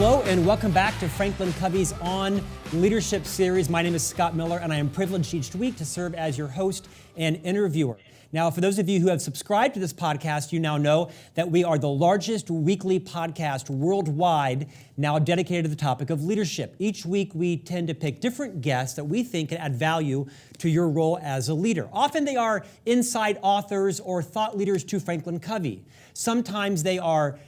Hello and welcome back to FranklinCovey's On Leadership series. My name is Scott Miller and I am privileged each week to serve as your host and interviewer. Now, for those of you who have subscribed to this podcast, you now know that we are the largest weekly podcast worldwide now dedicated to the topic of leadership. Each week, we tend to pick different guests that we think can add value to your role as a leader. Often they are inside authors or thought leaders to FranklinCovey. Sometimes they are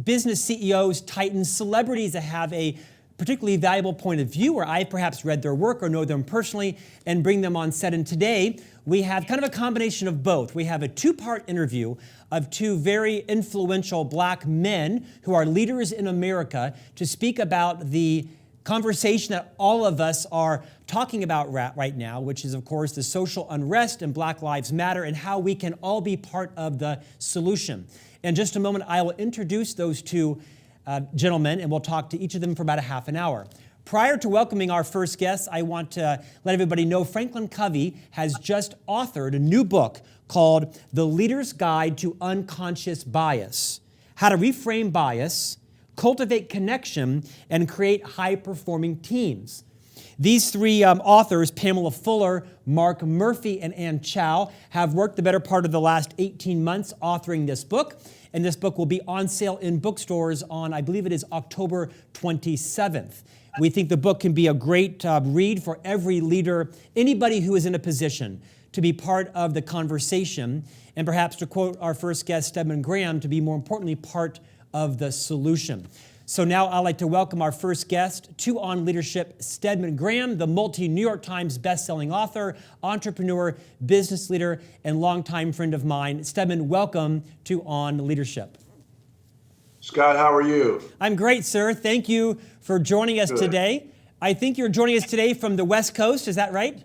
business CEOs, titans, celebrities that have a particularly valuable point of view, or I've perhaps read their work or know them personally and bring them on set. And today, we have kind of a combination of both. We have a two-part interview of two very influential black men who are leaders in America to speak about the conversation that all of us are talking about right now, which is, of course, the social unrest and Black Lives Matter and how we can all be part of the solution. In just a moment, I will introduce those two gentlemen, and we'll talk to each of them for about a half an hour. Prior to welcoming our first guest, I want to let everybody know FranklinCovey has just authored a new book called The Leader's Guide to Unconscious Bias: How to Reframe Bias, Cultivate Connection, and Create High-Performing Teams. These three authors, Pamela Fuller, Mark Murphy, and Ann Chow, have worked the better part of the last 18 months authoring this book. And this book will be on sale in bookstores on, I believe it is October 27th. We think the book can be a great read for every leader, anybody who is in a position to be part of the conversation, and perhaps, to quote our first guest, Stedman Graham, to be more importantly part of the solution. So now I'd like to welcome our first guest to On Leadership, Stedman Graham, the multi-New York Times bestselling author, entrepreneur, business leader, and longtime friend of mine. Stedman, welcome to On Leadership. Scott, how are you? I'm great, sir. Thank you for joining us today. I think you're joining us today from the West Coast, is that right?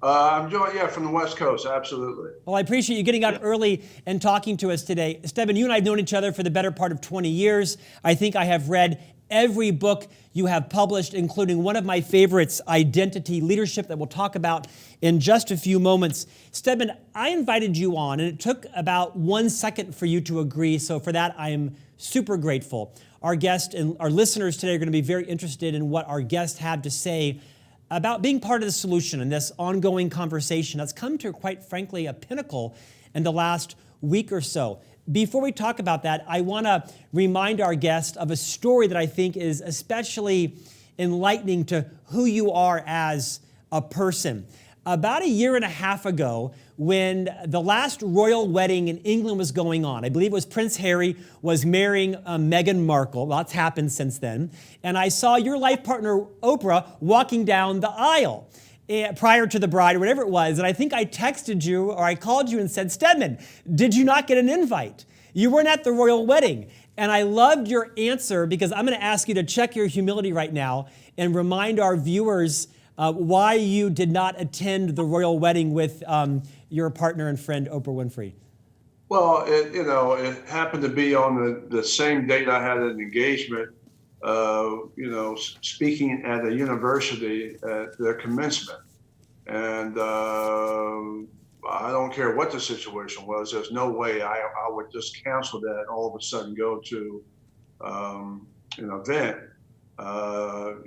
I'm joining, from the West Coast, absolutely. Well, I appreciate you getting up early and talking to us today. Stedman, you and I have known each other for the better part of 20 years. I think I have read every book you have published, including one of my favorites, Identity Leadership, that we'll talk about in just a few moments. Stedman, I invited you on, and it took about 1 second for you to agree, so for that, I am super grateful. Our guest and our listeners today are going to be very interested in what our guests have to say about being part of the solution in this ongoing conversation that's come to, quite frankly, a pinnacle in the last week or so. Before we talk about that, I want to remind our guest of a story that I think is especially enlightening to who you are as a person. About a year and a half ago, when the last royal wedding in England was going on, I believe it was Prince Harry was marrying Meghan Markle. Lots happened since then. And I saw your life partner, Oprah, walking down the aisle prior to the bride or whatever it was. And I think I texted you or I called you and said, Stedman, did you not get an invite? You weren't at the royal wedding. And I loved your answer because I'm going to ask you to check your humility right now and remind our viewers why you did not attend the royal wedding with your partner and friend, Oprah Winfrey. Well, it happened to be on the same date I had an engagement, speaking at a university at their commencement. And I don't care what the situation was. There's no way I would just cancel that and all of a sudden go to an event. And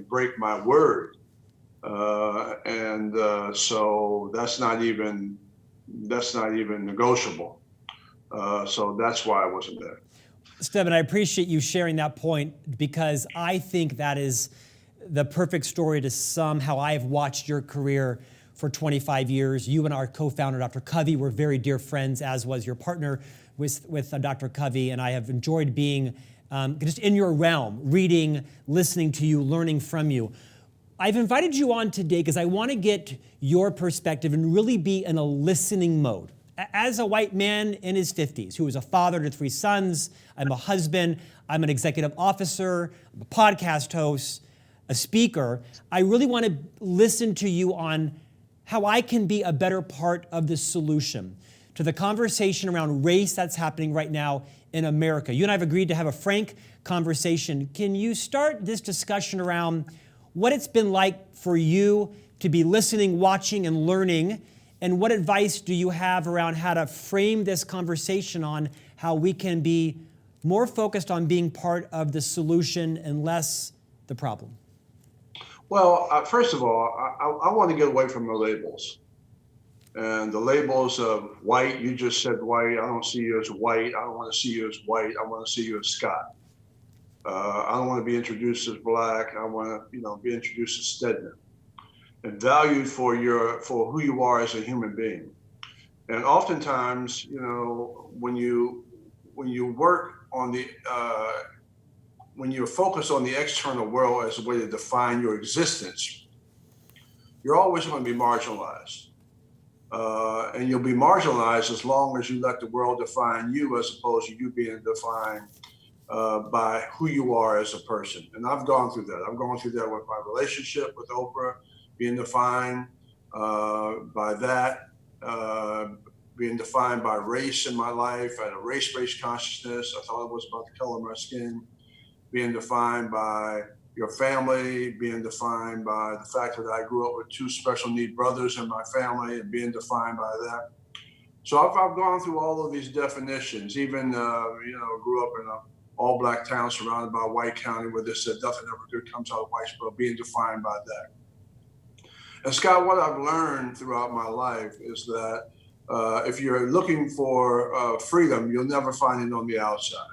break my word, so that's not even negotiable. So that's why I wasn't there. Stedman, I appreciate you sharing that point because I think that is the perfect story to sum how I have watched your career for 25 years. You and our co-founder, Dr. Covey, were very dear friends, as was your partner with Dr. Covey, and I have enjoyed being just in your realm, reading, listening to you, learning from you. I've invited you on today because I want to get your perspective and really be in a listening mode. As a white man in his 50s, who is a father to 3 sons, I'm a husband, I'm an executive officer, I'm a podcast host, a speaker, I really want to listen to you on how I can be a better part of the solution to the conversation around race that's happening right now in America. You and I have agreed to have a frank conversation. Can you start this discussion around what it's been like for you to be listening, watching, and learning, and what advice do you have around how to frame this conversation on how we can be more focused on being part of the solution and less the problem? Well, first of all, I want to get away from the labels. And the labels of white, you just said white. I don't see you as white. I don't want to see you as white. I want to see you as Scott. I don't want to be introduced as black. I want to, be introduced as Stedman and valued for who you are as a human being. And oftentimes, when you work on when you're focused on the external world as a way to define your existence, you're always going to be marginalized. And you'll be marginalized as long as you let the world define you as opposed to you being defined by who you are as a person. And I've gone through that. I've gone through that with my relationship with Oprah, being defined by that, being defined by race in my life. I had a race-based consciousness. I thought it was about the color of my skin. Being defined by your family, being defined by the fact that I grew up with 2 special need brothers in my family, and being defined by that. So I've gone through all of these definitions, even, grew up in an all-black town surrounded by White County where they said nothing ever good comes out of Whitesboro, being defined by that. And Scott, what I've learned throughout my life is that if you're looking for freedom, you'll never find it on the outside.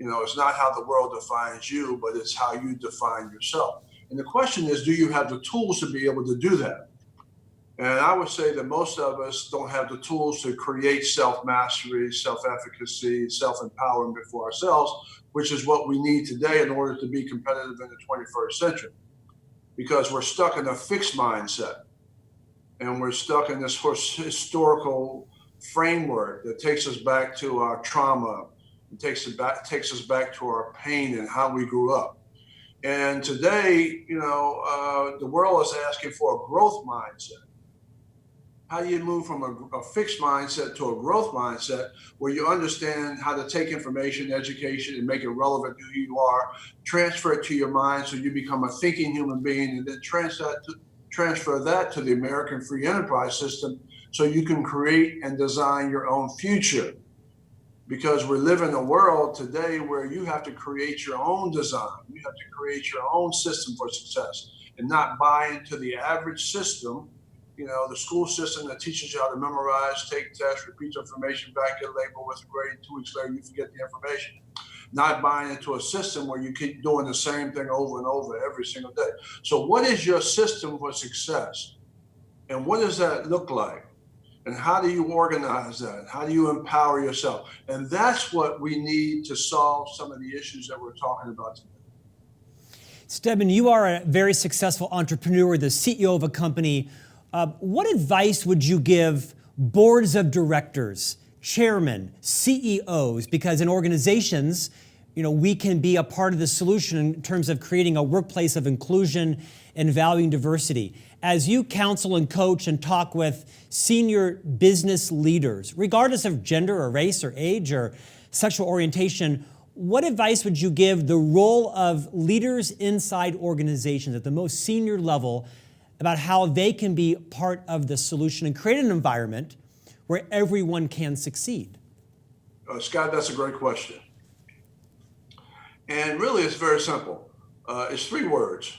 It's not how the world defines you, but it's how you define yourself. And the question is, do you have the tools to be able to do that? And I would say that most of us don't have the tools to create self-mastery, self-efficacy, self-empowerment for ourselves, which is what we need today in order to be competitive in the 21st century. Because we're stuck in a fixed mindset. And we're stuck in this historical framework that takes us back to our trauma. It takes us back to our pain and how we grew up. And today, the world is asking for a growth mindset. How do you move from a fixed mindset to a growth mindset where you understand how to take information, education, and make it relevant to who you are, transfer it to your mind so you become a thinking human being, and then transfer that to the American free enterprise system so you can create and design your own future. Because we live in a world today where you have to create your own design. You have to create your own system for success and not buy into the average system, the school system that teaches you how to memorize, take tests, repeat information back, get labeled with a grade, 2 weeks later you forget the information. Not buying into a system where you keep doing the same thing over and over every single day. So what is your system for success? And what does that look like? And how do you organize that? How do you empower yourself? And that's what we need to solve some of the issues that we're talking about today. Stedman, you are a very successful entrepreneur, the CEO of a company. What advice would you give boards of directors, chairmen, CEOs? Because in organizations, we can be a part of the solution in terms of creating a workplace of inclusion and valuing diversity. As you counsel and coach and talk with senior business leaders, regardless of gender or race or age or sexual orientation, what advice would you give the role of leaders inside organizations at the most senior level about how they can be part of the solution and create an environment where everyone can succeed? Scott, that's a great question. And really, it's very simple. It's 3 words.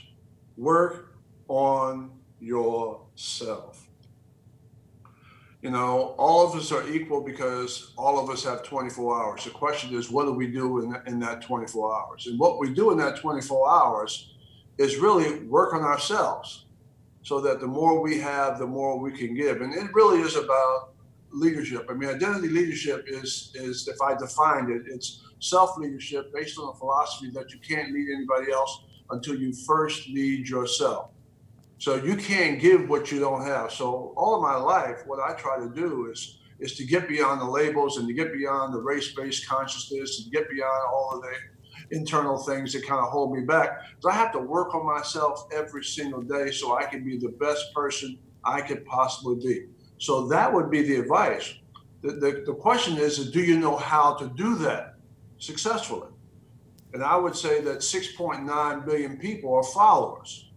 Work on yourself. All of us are equal because all of us have 24 hours. The question is, what do we do in that 24 hours? And what we do in that 24 hours is really work on ourselves so that the more we have, the more we can give. And it really is about leadership. Identity leadership is, if I defined it, it's self-leadership based on a philosophy that you can't lead anybody else until you first lead yourself. So you can't give what you don't have. So all of my life, what I try to do is to get beyond the labels and to get beyond the race-based consciousness and get beyond all of the internal things that kind of hold me back. So I have to work on myself every single day so I can be the best person I could possibly be. So that would be the advice. The question is, do you know how to do that successfully? And I would say that 6.9 billion people are followers.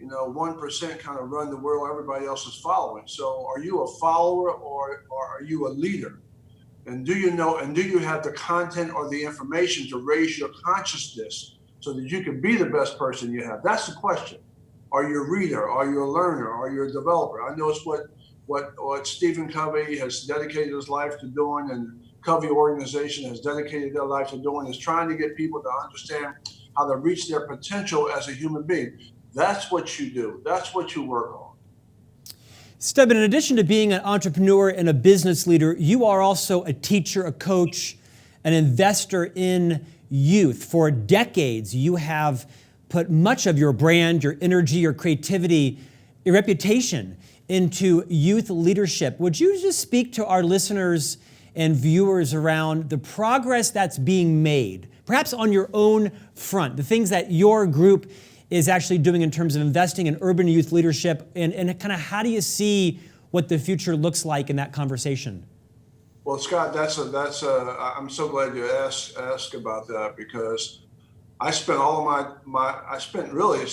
1% kind of run the world, everybody else is following. So are you a follower or are you a leader? And do you have the content or the information to raise your consciousness so that you can be the best person you have? That's the question. Are you a reader? Are you a learner? Are you a developer? I know it's what Stephen Covey has dedicated his life to doing, and Covey organization has dedicated their life to doing, is trying to get people to understand how to reach their potential as a human being. That's what you do. That's what you work on. Stedman, in addition to being an entrepreneur and a business leader, you are also a teacher, a coach, an investor in youth. For decades, you have put much of your brand, your energy, your creativity, your reputation into youth leadership. Would you just speak to our listeners and viewers around the progress that's being made, perhaps on your own front, the things that your group is actually doing in terms of investing in urban youth leadership, and kind of how do you see what the future looks like in that conversation? Well, Scott, I'm so glad you asked about that, because I spent I spent really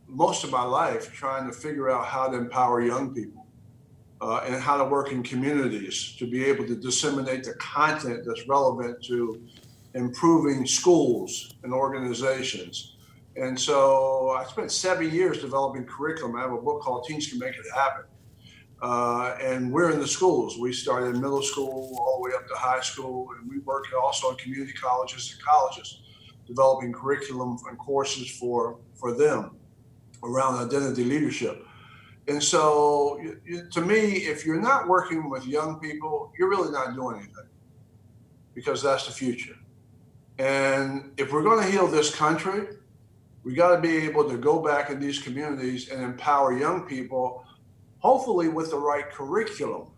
most of my life trying to figure out how to empower young people and how to work in communities to be able to disseminate the content that's relevant to improving schools and organizations. And so I spent 7 years developing curriculum. I have a book called Teens Can Make It Happen. And we're in the schools. We started in middle school all the way up to high school, and we work also in community colleges and colleges, developing curriculum and courses for them around identity leadership. And so to me, if you're not working with young people, you're really not doing anything, because that's the future. And if we're going to heal this country, we got to be able to go back in these communities and empower young people, hopefully with the right curriculum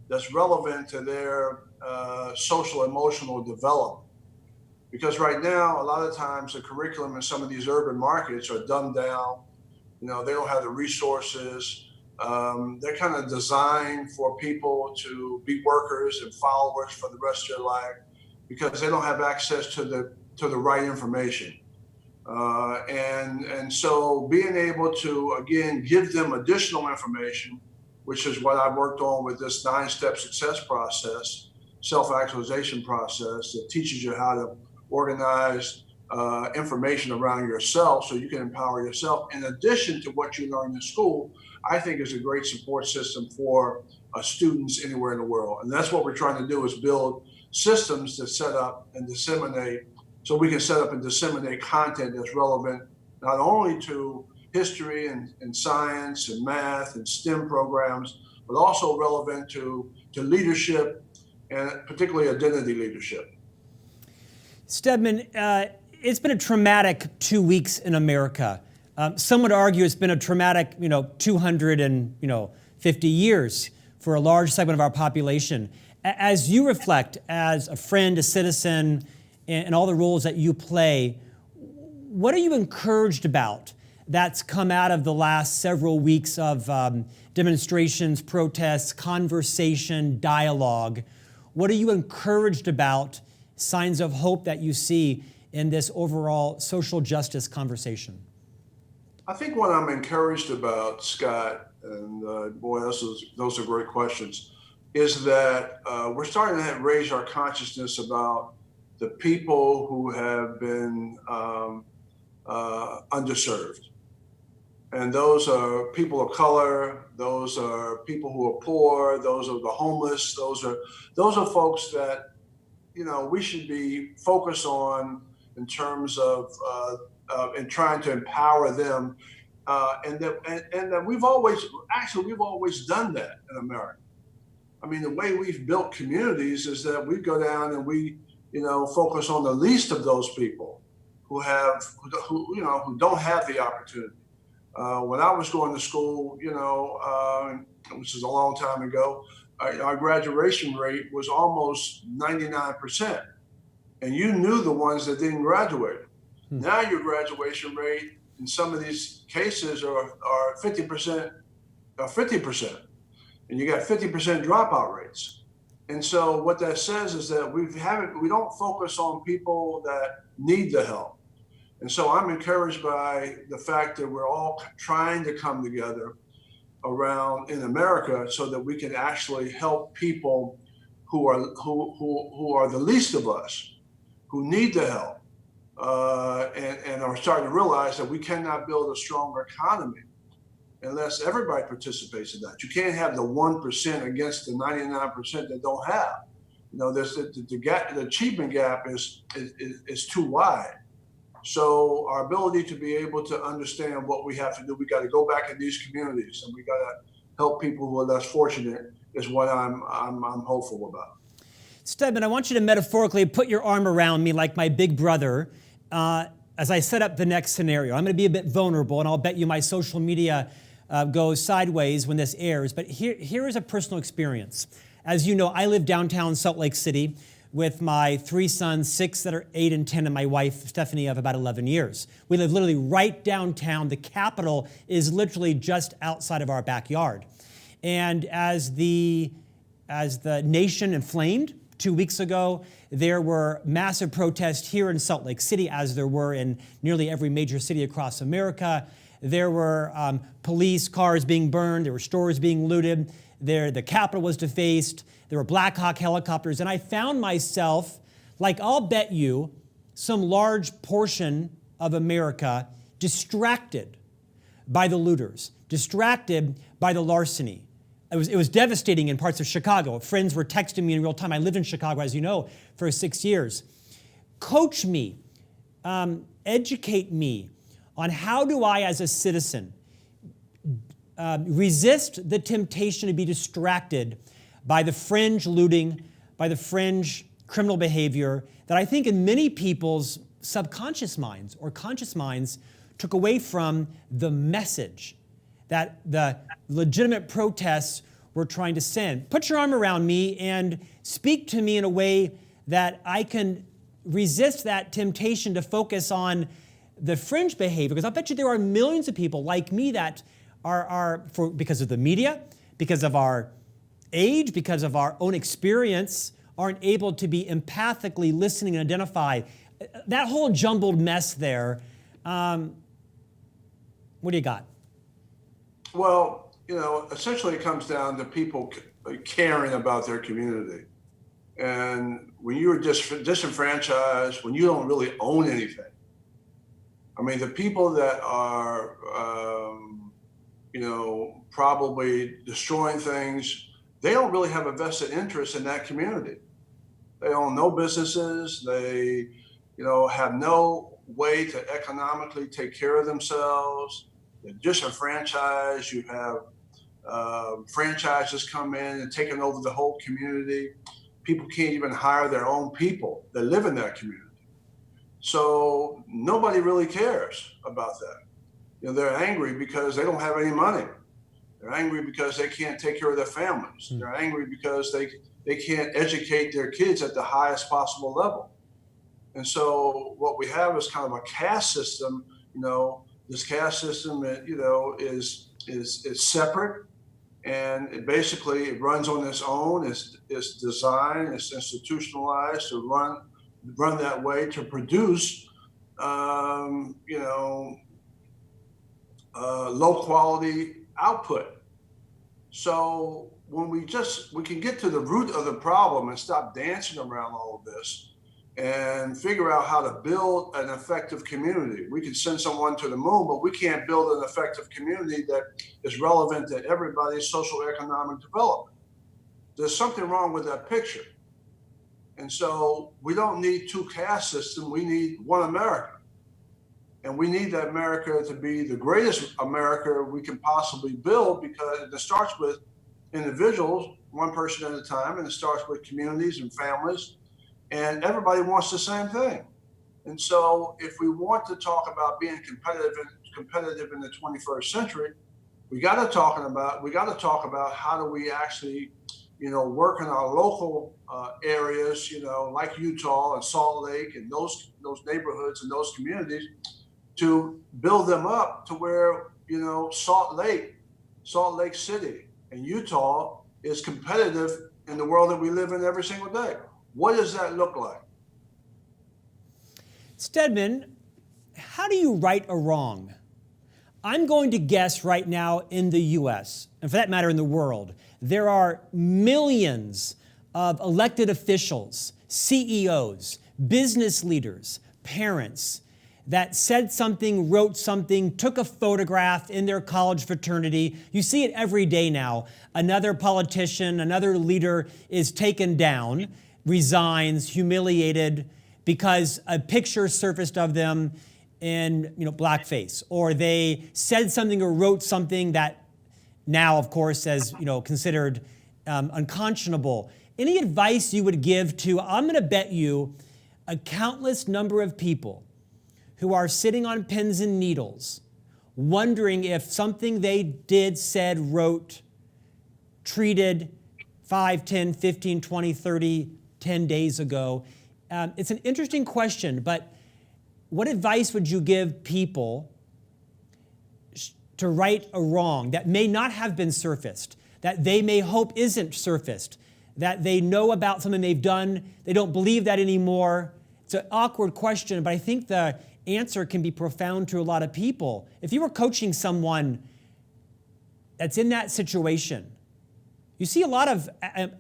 that's relevant to their social emotional development. Because right now, a lot of times the curriculum in some of these urban markets are dumbed down. They don't have the resources. They're kind of designed for people to be workers and followers for the rest of their life, because they don't have access to the right information. And so being able to, again, give them additional information, which is what I've worked on with this 9-step success process, self-actualization process, that teaches you how to organize information around yourself so you can empower yourself. In addition to what you learn in school, I think is a great support system for students anywhere in the world. And that's what we're trying to do, is build systems to set up and disseminate, so we can set up and disseminate content that's relevant not only to history and science and math and STEM programs, but also relevant to leadership, and particularly identity leadership. Stedman, it's been a traumatic 2 weeks in America. Some would argue it's been a traumatic, 250 years for a large segment of our population. As you reflect as a friend, a citizen, and all the roles that you play, what are you encouraged about that's come out of the last several weeks of demonstrations, protests, conversation, dialogue? What are you encouraged about, signs of hope that you see in this overall social justice conversation? I think what I'm encouraged about, Scott, and boy, those are great questions, is that we're starting to raise our consciousness about the people who have been underserved. And those are people of color, those are people who are poor, those are the homeless, those are folks that, we should be focused on in terms of in trying to empower them. And that we've always done that in America. I mean, the way we've built communities is that we go down and we, focus on the least of those people who don't have the opportunity. When I was going to school, which is a long time ago, our graduation rate was almost 99%. And you knew the ones that didn't graduate. Now your graduation rate in some of these cases are 50%, 50%. And you got 50% dropout rates. And so what that says is that we don't focus on people that need the help. And so I'm encouraged by the fact that we're all trying to come together around in America so that we can actually help people who are the least of us, who need the help, and are starting to realize that we cannot build a stronger economy unless everybody participates in that. You can't have the 1% against the 99% that don't have. You know, there's the gap, the achievement gap is too wide. So our ability to be able to understand what we have to do, we got to go back in these communities, and we got to help people who are less fortunate, is what I'm hopeful about. Stedman, I want you to metaphorically put your arm around me like my big brother as I set up the next scenario. I'm going to be a bit vulnerable, and I'll bet you my social media goes sideways when this airs, but here is a personal experience. As you know, I live downtown Salt Lake City with my 3 sons, 6 that are 8 and 10, and my wife, Stephanie, of about 11 years. We live literally right downtown. The Capitol is literally just outside of our backyard. And as the nation inflamed 2 weeks ago, there were massive protests here in Salt Lake City, as there were in nearly every major city across America. There were police cars being burned. There were stores being looted. The Capitol was defaced. There were Black Hawk helicopters. And I found myself, like I'll bet you, some large portion of America distracted by the looters, distracted by the larceny. It was devastating in parts of Chicago. Friends were texting me in real time. I lived in Chicago, as you know, for 6 years. Coach me, educate me on how do I, as a citizen, resist the temptation to be distracted by the fringe looting, by the fringe criminal behavior that I think in many people's subconscious minds or conscious minds took away from the message that the legitimate protests were trying to send. Put your arm around me and speak to me in a way that I can resist that temptation to focus on the fringe behavior, because I bet you there are millions of people like me that because of the media, because of our age, because of our own experience, aren't able to be empathically listening and identify. That whole jumbled mess there, what do you got? Well, you know, essentially it comes down to people caring about their community. And when you're disenfranchised, when you don't really own anything, I mean, the people that are, probably destroying things, they don't really have a vested interest in that community. They own no businesses. They, have no way to economically take care of themselves. They're disenfranchised. You have franchises come in and taking over the whole community. People can't even hire their own people that live in that community. So nobody really cares about that. They're angry because they don't have any money. They're angry because they can't take care of their families. They're angry because they can't educate their kids at the highest possible level. And so what we have is kind of a caste system. This caste system, is separate, and it basically runs on its own. It's designed, it's institutionalized to run that way to produce, low quality output. So when we can get to the root of the problem and stop dancing around all of this and figure out how to build an effective community. We can send someone to the moon, but we can't build an effective community that is relevant to everybody's social economic development. There's something wrong with that picture. And so we don't need two caste systems. We need one America. And we need that America to be the greatest America we can possibly build, because it starts with individuals, one person at a time, and it starts with communities and families, and everybody wants the same thing. And so if we want to talk about being competitive in the 21st century, we got to talk about how do we actually work in our local areas, like Utah and Salt Lake and those neighborhoods and those communities, to build them up to where, Salt Lake City and Utah is competitive in the world that we live in every single day. What does that look like? Stedman, how do you right a wrong? I'm going to guess right now in the U.S., and for that matter in the world, there are millions of elected officials, CEOs, business leaders, parents that said something, wrote something, took a photograph in their college fraternity. You see it every day now. Another politician, another leader is taken down, resigns, humiliated because a picture surfaced of them in blackface, or they said something or wrote something that now, of course, is considered unconscionable. Any advice you would give to, I'm going to bet you, a countless number of people who are sitting on pins and needles, wondering if something they did, said, wrote, treated 5, 10, 15, 20, 30, 10 days ago? It's an interesting question, but what advice would you give people to right a wrong that may not have been surfaced, that they may hope isn't surfaced, that they know about something they've done, they don't believe that anymore? It's an awkward question, but I think the answer can be profound to a lot of people. If you were coaching someone that's in that situation, you see a lot of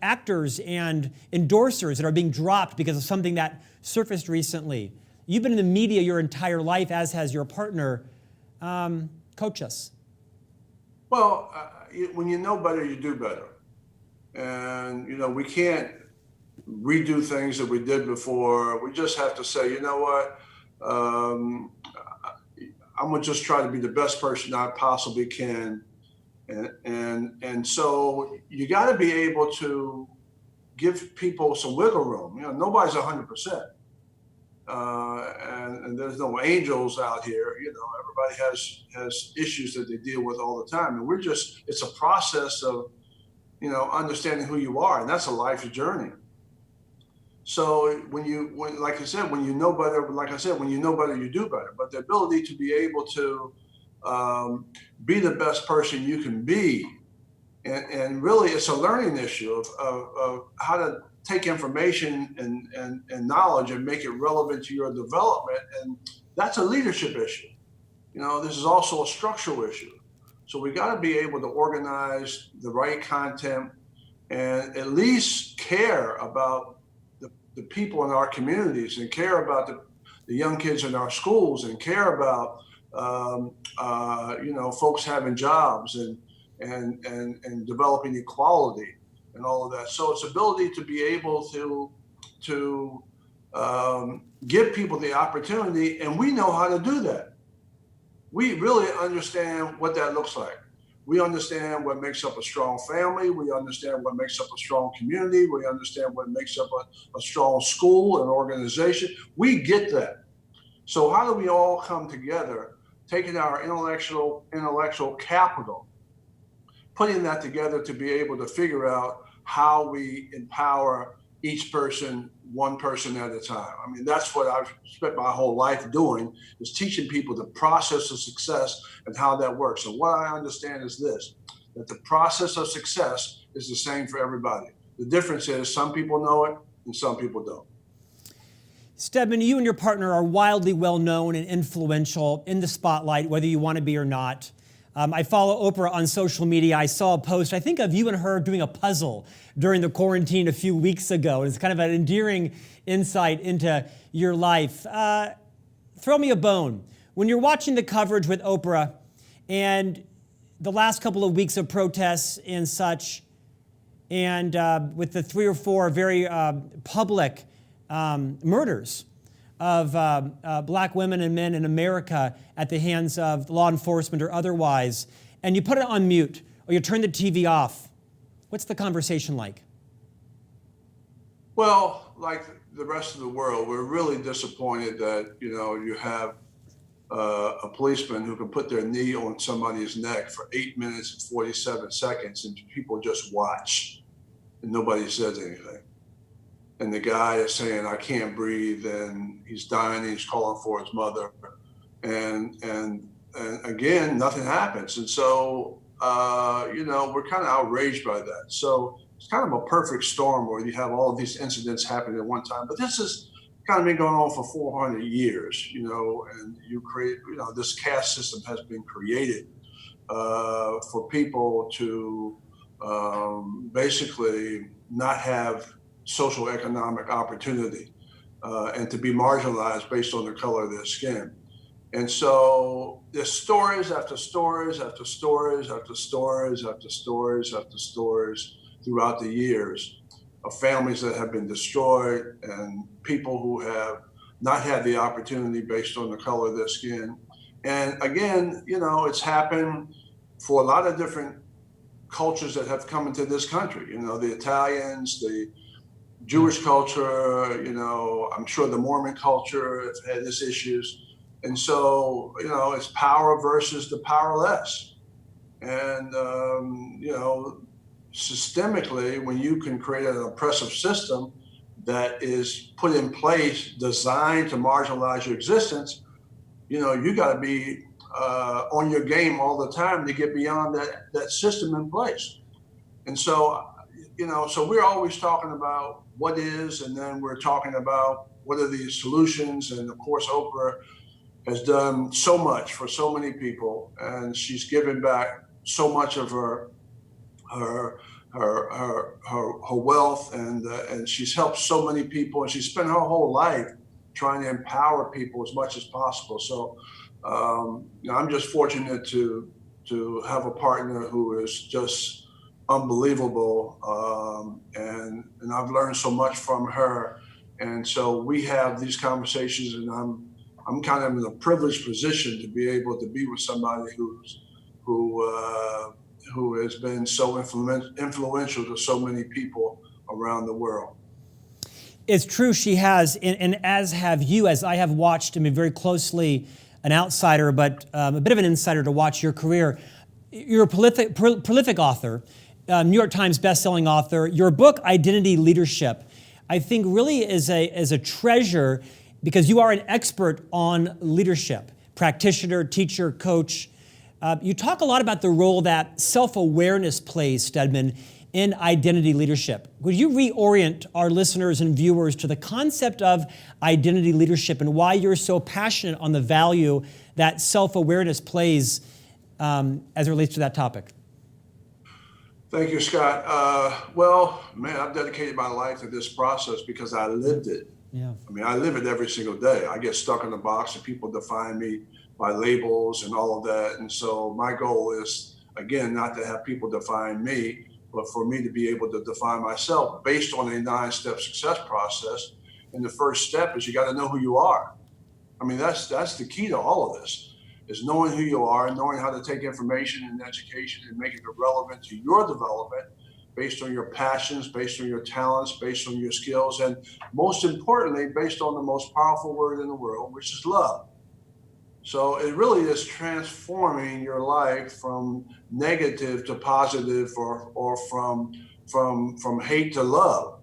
actors and endorsers that are being dropped because of something that surfaced recently. You've been in the media your entire life, as has your partner. Coach us. Well, when you know better, you do better. And, we can't redo things that we did before. We just have to say, you know what? I'm going to just try to be the best person I possibly can. And so you got to be able to give people some wiggle room. Nobody's 100%. And there's no angels out here. Everybody has issues that they deal with all the time. And it's a process of, understanding who you are. And that's a life journey. So like I said, when you know better, you do better. But the ability to be able to be the best person you can be, and really it's a learning issue of how to take information and knowledge and make it relevant to your development. And that's a leadership issue. This is also a structural issue. So we got to be able to organize the right content and at least care about the people in our communities, and care about the young kids in our schools, and care about folks having jobs and developing equality and all of that. So it's ability to be able to give people the opportunity, and we know how to do that. We really understand what that looks like. We understand what makes up a strong family. We understand what makes up a strong community. We understand what makes up a strong school and organization. We get that. So how do we all come together, taking our intellectual capital, putting that together to be able to figure out how we empower each person, one person at a time? I mean, that's what I've spent my whole life doing, is teaching people the process of success and how that works. And what I understand is this, that the process of success is the same for everybody. The difference is some people know it and some people don't. Stedman, you and your partner are wildly well known and influential in the spotlight, whether you want to be or not. I follow Oprah on social media. I saw a post, I think, of you and her doing a puzzle during the quarantine a few weeks ago. It's kind of an endearing insight into your life. Throw me a bone. When you're watching the coverage with Oprah and the last couple of weeks of protests and such, and with the 3 or 4 very public murders of black women and men in America at the hands of law enforcement or otherwise, and you put it on mute or you turn the TV off, what's the conversation like? Well, like the rest of the world, we're really disappointed that, you have a policeman who can put their knee on somebody's neck for 8 minutes and 47 seconds and people just watch and nobody says anything. And the guy is saying, I can't breathe, and he's dying, and he's calling for his mother. And again, nothing happens. And so, we're kind of outraged by that. So it's kind of a perfect storm where you have all of these incidents happening at one time. But this has kind of been going on for 400 years, and you create, this caste system has been created for people to basically not have social economic opportunity and to be marginalized based on the color of their skin. And so there's stories after stories after stories after stories after stories after stories throughout the years of families that have been destroyed and people who have not had the opportunity based on the color of their skin. And again, it's happened for a lot of different cultures that have come into this country. The Italians, the Jewish culture, I'm sure the Mormon culture has had its issues. And so, it's power versus the powerless. And, systemically, when you can create an oppressive system that is put in place, designed to marginalize your existence, you got to be on your game all the time to get beyond that system in place. And so, so we're always talking about what is, and then we're talking about what are the solutions. And of course, Oprah has done so much for so many people, and she's given back so much of her wealth, and she's helped so many people, and she's spent her whole life trying to empower people as much as possible. So I'm just fortunate to have a partner who is just unbelievable, and I've learned so much from her. And so we have these conversations, and I'm kind of in a privileged position to be able to be with somebody who has been so influential to so many people around the world. It's true, she has, and as have you, as I have watched, very closely, an outsider, but a bit of an insider to watch your career. You're a prolific author, New York Times bestselling author. Your book, Identity Leadership, I think really is a treasure because you are an expert on leadership, practitioner, teacher, coach. You talk a lot about the role that self-awareness plays, Stedman, in identity leadership. Would you reorient our listeners and viewers to the concept of identity leadership and why you're so passionate on the value that self-awareness plays as it relates to that topic? Thank you, Scott. Well, man, I've dedicated my life to this process because I lived it. Yeah. I live it every single day. I get stuck in a box and people define me by labels and all of that. And so my goal is, again, not to have people define me, but for me to be able to define myself based on a 9-step success process. And the first step is you got to know who you are. That's the key to all of this, is knowing who you are, knowing how to take information and education and make it relevant to your development based on your passions, based on your talents, based on your skills, and most importantly, based on the most powerful word in the world, which is love. So it really is transforming your life from negative to positive, or from hate to love.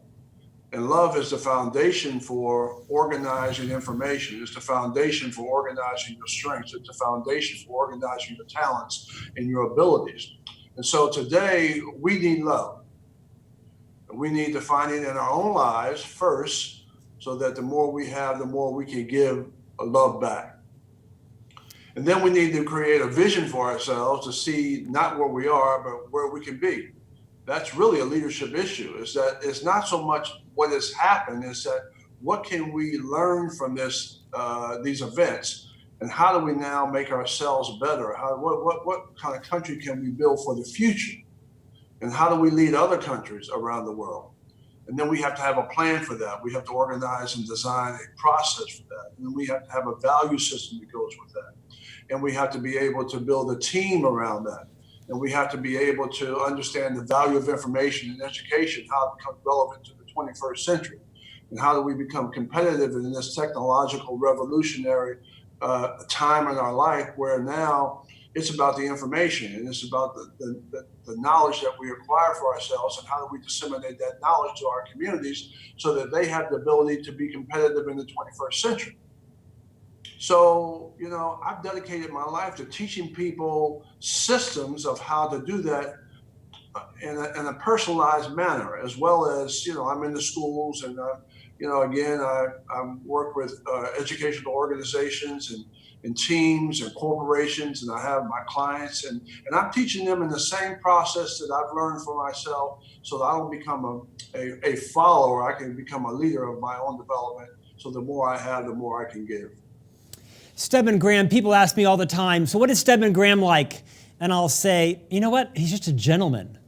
And love is the foundation for organizing information. It's the foundation for organizing your strengths. It's the foundation for organizing your talents and your abilities. And so today we need love. We need to find it in our own lives first, so that the more we have, the more we can give love back. And then we need to create a vision for ourselves to see not where we are, but where we can be. That's really a leadership issue, is that it's not so much what has happened, is that what can we learn from these events, and how do we now make ourselves better? What kind of country can we build for the future? And how do we lead other countries around the world? And then we have to have a plan for that. We have to organize and design a process for that. And then we have to have a value system that goes with that. And we have to be able to build a team around that. And we have to be able to understand the value of information and education, how it becomes relevant to the 21st century. And how do we become competitive in this technological revolutionary time in our life, where now it's about the information and it's about the knowledge that we acquire for ourselves, and how do we disseminate that knowledge to our communities so that they have the ability to be competitive in the 21st century. So, I've dedicated my life to teaching people systems of how to do that in a personalized manner, as well as, I'm in the schools, and, I work with educational organizations in teams and corporations, and I have my clients, and I'm teaching them in the same process that I've learned for myself, so that I don't become a follower. I can become a leader of my own development. So the more I have, the more I can give. Stedman Graham, people ask me all the time, so what is Stedman Graham like? And I'll say, you know what? He's just a gentleman.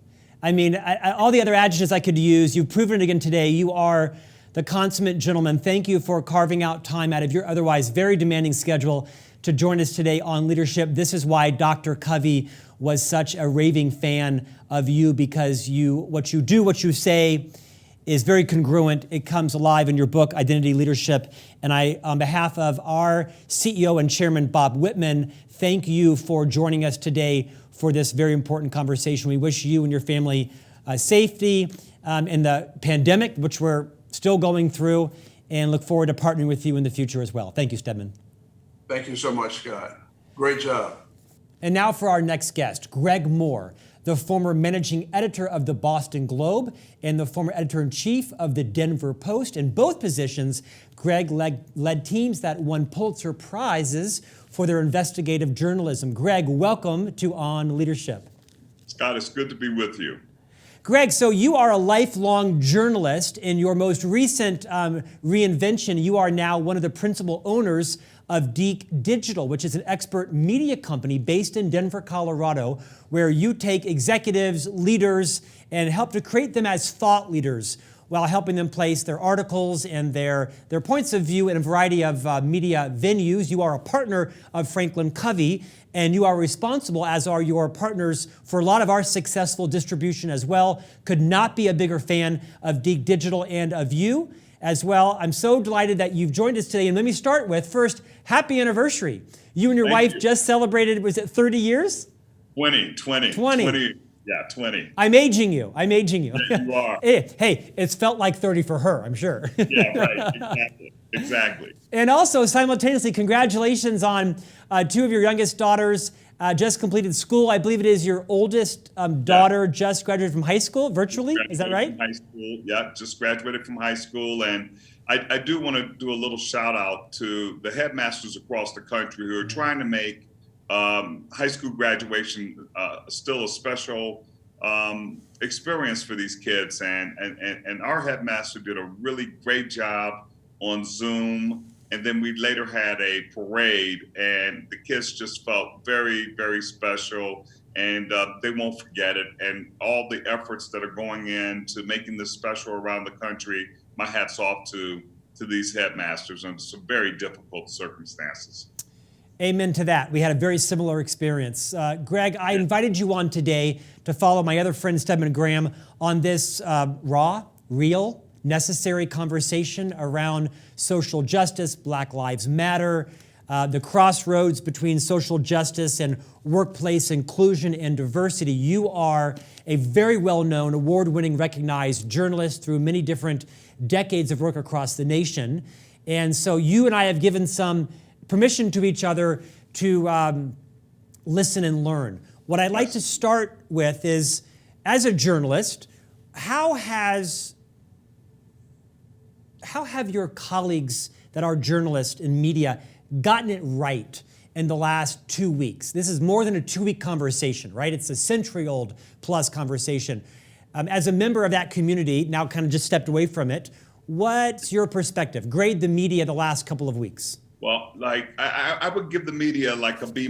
I mean, all the other adjectives I could use, you've proven it again today. You are the consummate gentleman. Thank you for carving out time out of your otherwise very demanding schedule to join us today on leadership. This is why Dr. Covey was such a raving fan of you, because what you do, what you say is very congruent. It comes alive in your book, Identity Leadership. And I, on behalf of our CEO and Chairman, Bob Whitman, thank you for joining us today for this very important conversation. We wish you and your family safety in the pandemic, which we're still going through, and look forward to partnering with you in the future as well. Thank you, Stedman. Thank you so much, Scott. Great job. And now for our next guest, Greg Moore, the former managing editor of the Boston Globe and the former editor-in-chief of the Denver Post. In both positions, Greg led teams that won Pulitzer Prizes for their investigative journalism. Greg, welcome to On Leadership. Scott, it's good to be with you. Greg, so you are a lifelong journalist. In your most recent reinvention, you are now one of the principal owners of Deke Digital, which is an expert media company based in Denver, Colorado, where you take executives, leaders, and help to create them as thought leaders while helping them place their articles and their points of view in a variety of media venues. You are a partner of FranklinCovey, and you are responsible, as are your partners, for a lot of our successful distribution as well. Could not be a bigger fan of Deke Digital and of you as well. I'm so delighted that you've joined us today. And let me start with, first, happy anniversary. You and your wife just celebrated, was it 30 years? 20. Yeah, 20. I'm aging you. Yeah, you are. Hey, it's felt like 30 for her, I'm sure. Yeah, right. Exactly. And also, simultaneously, congratulations on two of your youngest daughters just completed school. I believe it is your oldest daughter just graduated from high school virtually. Is that right? From high school. Yeah, just graduated from high school. And I do want to do a little shout out to the headmasters across the country who are trying to make high school graduation still a special experience for these kids. And our headmaster did a really great job on Zoom. And then we later had a parade, and the kids just felt very, very special, and they won't forget it. And all the efforts that are going into making this special around the country, my hat's off to these headmasters under some very difficult circumstances. Amen to that. We had a very similar experience. Greg, I invited you on today to follow my other friend, Stedman Graham, on this raw, real, necessary conversation around social justice, Black Lives Matter, the crossroads between social justice and workplace inclusion and diversity. You are a very well-known, award-winning, recognized journalist through many different decades of work across the nation. And so you and I have given some permission to each other to listen and learn. What I'd like to start with is, as a journalist, how have your colleagues that are journalists in media gotten it right in the last 2 weeks? This is more than a 2-week conversation, right? It's a century-old plus conversation. As a member of that community, now kind of just stepped away from it, what's your perspective? Grade the media the last couple of weeks. Well, I would give the media like a B-.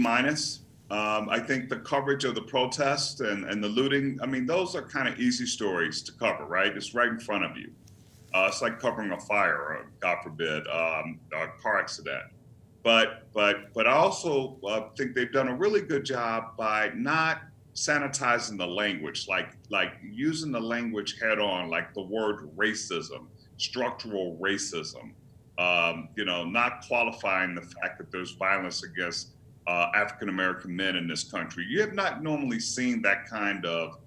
I think the coverage of the protest and the looting, I mean, those are kind of easy stories to cover, right? It's right in front of you. It's like covering a fire, or God forbid, a car accident. But I also think they've done a really good job by not sanitizing the language, like using the language head on, like the word racism, structural racism. Not qualifying the fact that there's violence against African-American men in this country. You have not normally seen that kind of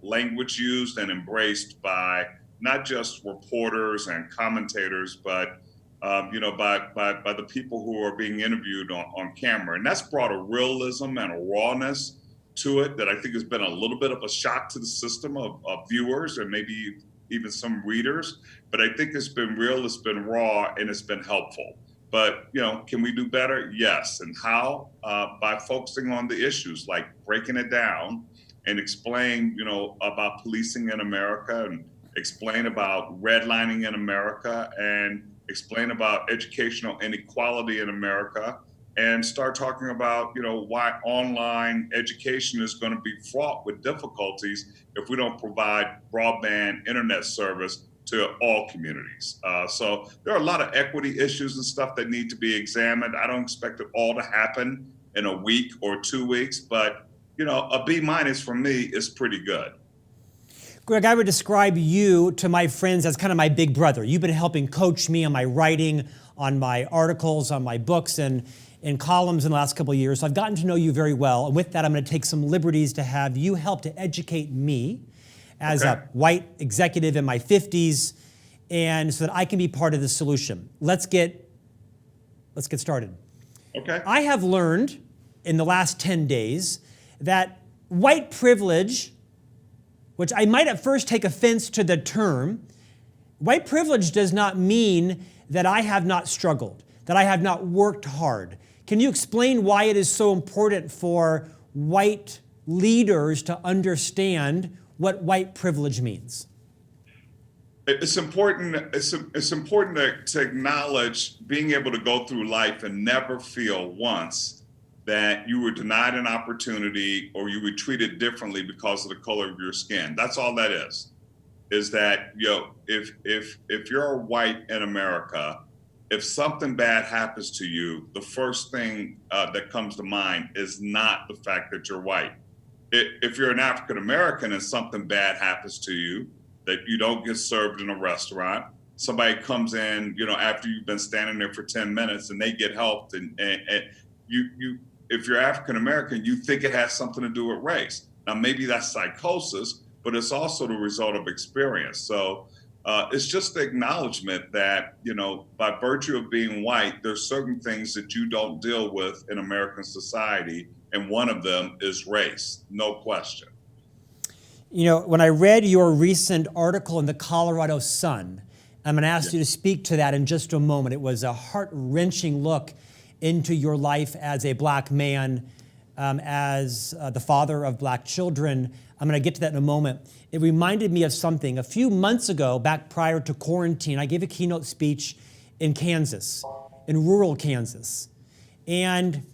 language used and embraced by not just reporters and commentators, but by the people who are being interviewed on camera. And that's brought a realism and a rawness to it that I think has been a little bit of a shock to the system of viewers and maybe even some readers. But I think it's been real, it's been raw, and it's been helpful. But, can we do better? Yes. And how? By focusing on the issues, like breaking it down and explain, about policing in America, and explain about redlining in America, and explain about educational inequality in America, and start talking about, why online education is going to be fraught with difficulties if we don't provide broadband internet service to all communities. So there are a lot of equity issues and stuff that need to be examined. I don't expect it all to happen in a week or 2 weeks, but a B- for me is pretty good. Greg, I would describe you to my friends as kind of my big brother. You've been helping coach me on my writing, on my articles, on my books, and in columns in the last couple of years. So I've gotten to know you very well. And with that, I'm going to take some liberties to have you help to educate me as a white executive in my 50s, and so that I can be part of the solution. Let's get started. Okay. I have learned in the last 10 days that white privilege, which I might at first take offense to the term, white privilege does not mean that I have not struggled, that I have not worked hard. Can you explain why it is so important for white leaders to understand what white privilege means? It's important. It's important to acknowledge being able to go through life and never feel once that you were denied an opportunity or you were treated differently because of the color of your skin. That's all that is. Is that if you're a white in America, if something bad happens to you, the first thing that comes to mind is not the fact that you're white. If you're an African American and something bad happens to you, that you don't get served in a restaurant, somebody comes in, after you've been standing there for 10 minutes and they get helped, and you, if you're African American, you think it has something to do with race. Now, maybe that's psychosis, but it's also the result of experience. So it's just the acknowledgement that, by virtue of being white, there's certain things that you don't deal with in American society. And one of them is race, no question. When I read your recent article in the Colorado Sun, I'm going to ask you to speak to that in just a moment. It was a heart-wrenching look into your life as a black man, as the father of black children. I'm going to get to that in a moment. It reminded me of something. A few months ago, back prior to quarantine, I gave a keynote speech in Kansas, in rural Kansas. And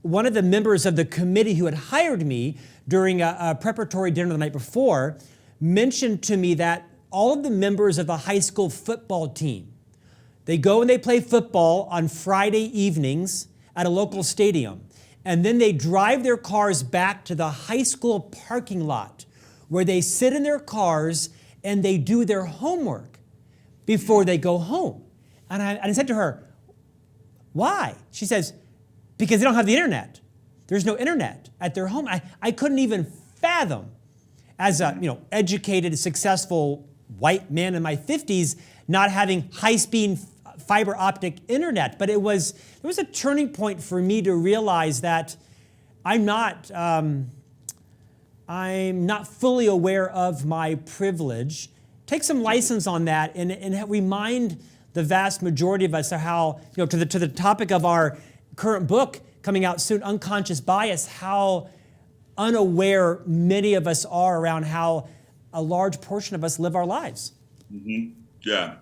one of the members of the committee who had hired me during a preparatory dinner the night before mentioned to me that all of the members of the high school football team, they go and they play football on Friday evenings at a local stadium. And then they drive their cars back to the high school parking lot where they sit in their cars and they do their homework before they go home. And I said to her, why? She says, because they don't have the internet. There's no internet at their home. I couldn't even fathom, as a educated, successful white man in my 50s, not having high-speed fiber optic internet. But it was a turning point for me to realize that I'm not fully aware of my privilege. Take some license on that and remind the vast majority of us how, to the topic of our current book coming out soon, Unconscious Bias, how unaware many of us are around how a large portion of us live our lives. Mm-hmm. Yeah,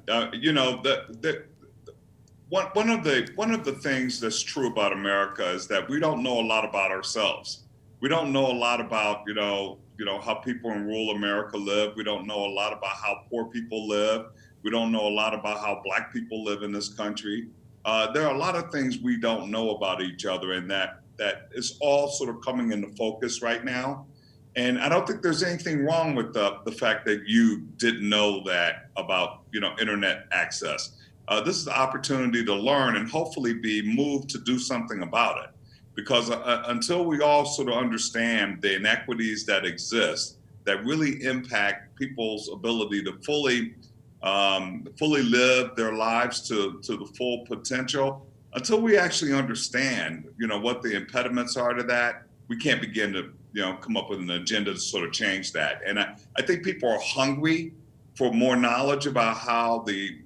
one of the things that's true about America is that we don't know a lot about ourselves. We don't know a lot about how people in rural America live. We don't know a lot about how poor people live. We don't know a lot about how black people live in this country. There are a lot of things we don't know about each other, and that is all sort of coming into focus right now. And I don't think there's anything wrong with the fact that you didn't know that about internet access. This is the opportunity to learn and hopefully be moved to do something about it. Because until we all sort of understand the inequities that exist, that really impact people's ability to fully live their lives to the full potential, until we actually understand, what the impediments are to that, we can't begin to, come up with an agenda to sort of change that. And I think people are hungry for more knowledge about how the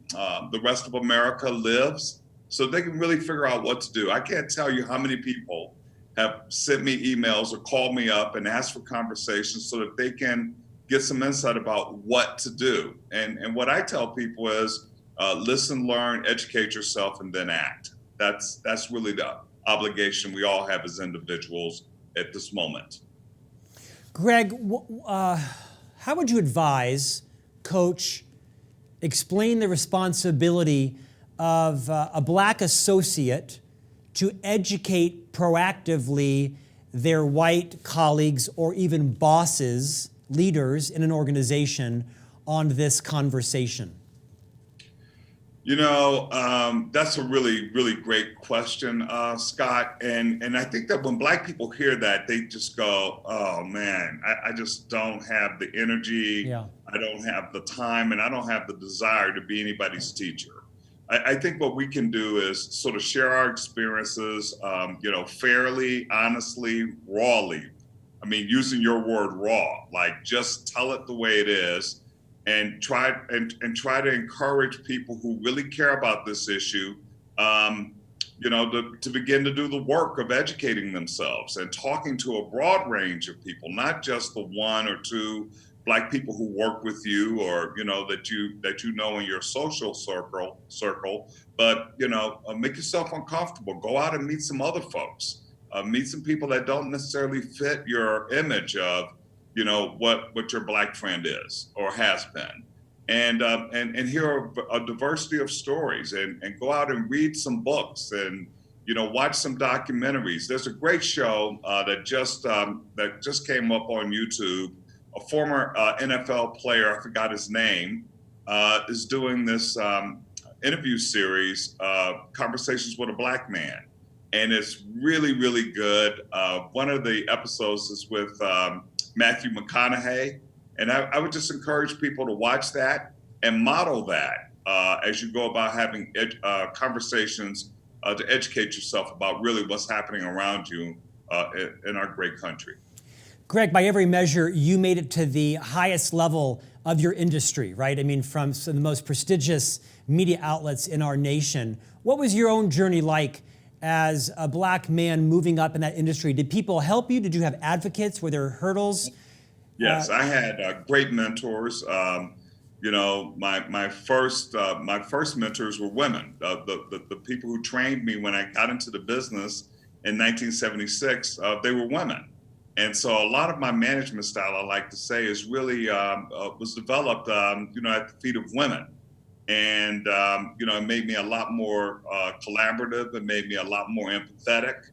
rest of America lives. so they can really figure out what to do. I can't tell you how many people have sent me emails or called me up and asked for conversations so that they can get some insight about what to do. And what I tell people is listen, learn, educate yourself, and then act. That's really the obligation we all have as individuals at this moment. Greg, how would you advise, coach, explain the responsibility of a Black associate to educate proactively their white colleagues or even bosses, leaders in an organization on this conversation? You know, that's a really, really great question, Scott. And I think that when Black people hear that, they just go, oh man, I just don't have the energy. Yeah. I don't have the time, and I don't have the desire to be anybody's teacher. I think what we can do is sort of share our experiences, fairly, honestly, rawly. I mean, using your word raw, like just tell it the way it is. And try to encourage people who really care about this issue, to begin to do the work of educating themselves and talking to a broad range of people, not just the one or two Black people who work with you or that you know in your social circle, but make yourself uncomfortable. Go out and meet some other folks. Meet some people that don't necessarily fit your image of what your Black friend is or has been, and hear a diversity of stories, and go out and read some books and watch some documentaries. There's a great show that just came up on YouTube. A former NFL player, I forgot his name, is doing this interview series, Conversations with a Black Man, and it's really, really good. One of the episodes is with Matthew McConaughey. And I would just encourage people to watch that and model that as you go about having conversations to educate yourself about really what's happening around you in our great country. Greg, by every measure, you made it to the highest level of your industry, right? I mean, from some of the most prestigious media outlets in our nation. What was your own journey like as a Black man moving up in that industry? Did people help you? Did you have advocates? Were there hurdles? Yes, I had great mentors. My first mentors were women. The people who trained me when I got into the business in 1976, they were women. And so a lot of my management style, I like to say, is really was developed, at the feet of women. And, it made me a lot more collaborative. It made me a lot more empathetic.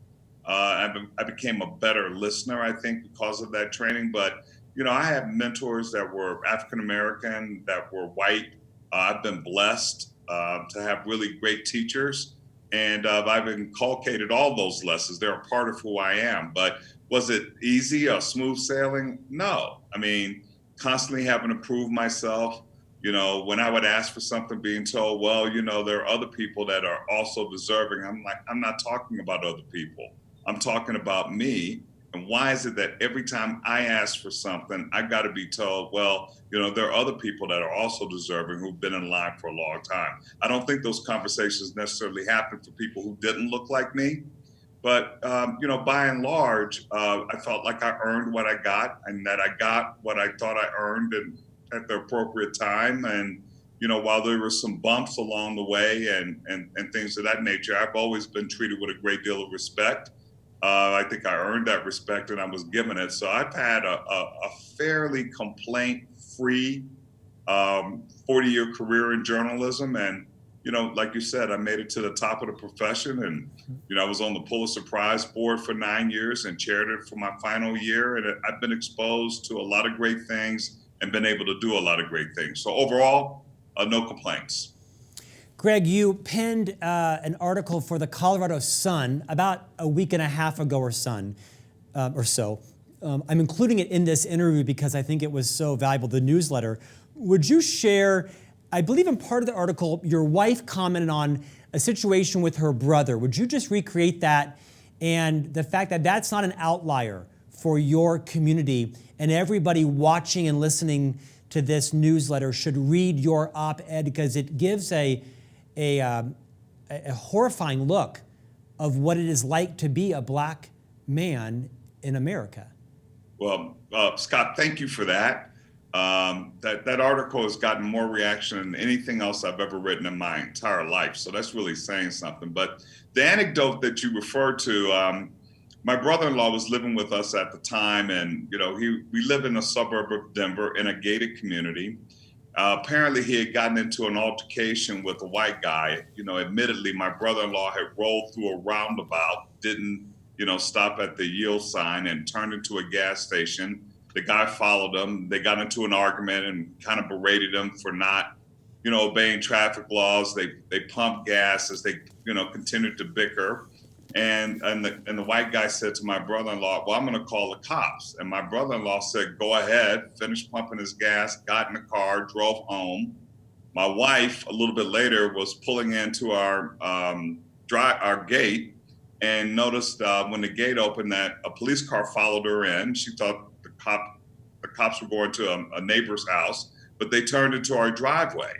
I became a better listener, I think, because of that training. But, I have mentors that were African-American, that were white. I've been blessed to have really great teachers. And I've inculcated all those lessons. They're a part of who I am. But was it easy or smooth sailing? No. I mean, constantly having to prove myself. When I would ask for something, being told, well, there are other people that are also deserving. I'm like, I'm not talking about other people. I'm talking about me. And why is it that every time I ask for something, I got to be told, well, there are other people that are also deserving who've been in line for a long time. I don't think those conversations necessarily happen for people who didn't look like me. But, by and large, I felt like I earned what I got, and that I got what I thought I earned at the appropriate time. And, while there were some bumps along the way and things of that nature, I've always been treated with a great deal of respect. I think I earned that respect, and I was given it. So I've had a fairly complaint-free 40-year career in journalism. And, like you said, I made it to the top of the profession, and, I was on the Pulitzer Prize board for 9 years and chaired it for my final year. And I've been exposed to a lot of great things and been able to do a lot of great things. So overall, no complaints. Greg, you penned an article for the Colorado Sun about a week and a half ago or so. I'm including it in this interview because I think it was so valuable, the newsletter. Would you share, I believe in part of the article, your wife commented on a situation with her brother. Would you just recreate that and the fact that that's not an outlier for your community, and everybody watching and listening to this newsletter should read your op-ed because it gives a a horrifying look of what it is like to be a black man in America. Well, Scott, thank you for that. That article has gotten more reaction than anything else I've ever written in my entire life. So that's really saying something. But the anecdote that you referred to, my brother-in-law was living with us at the time, and we live in a suburb of Denver in a gated community. Apparently, he had gotten into an altercation with a white guy. Admittedly, my brother-in-law had rolled through a roundabout, didn't stop at the yield sign, and turned into a gas station. The guy followed him. They got into an argument and kind of berated him for not, obeying traffic laws. They pumped gas as they, continued to bicker. And the white guy said to my brother-in-law, well, I'm going to call the cops. And my brother-in-law said, go ahead, finished pumping his gas, got in the car, drove home. My wife, a little bit later, was pulling into our gate and noticed when the gate opened that a police car followed her in. She thought the cops were going to a neighbor's house, but they turned into our driveway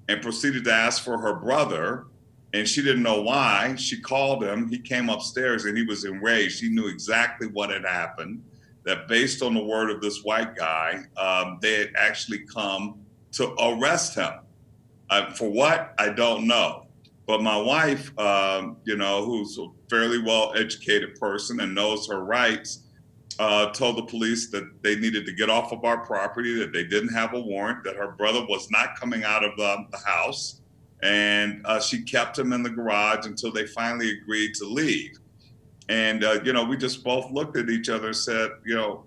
and proceeded to ask for her brother. And she didn't know why. She called him. He came upstairs and he was enraged. He knew exactly what had happened, that based on the word of this white guy, they had actually come to arrest him. For what? I don't know. But my wife, who's a fairly well-educated person and knows her rights, told the police that they needed to get off of our property, that they didn't have a warrant, that her brother was not coming out of the house. And she kept him in the garage until they finally agreed to leave. And, we just both looked at each other and said, no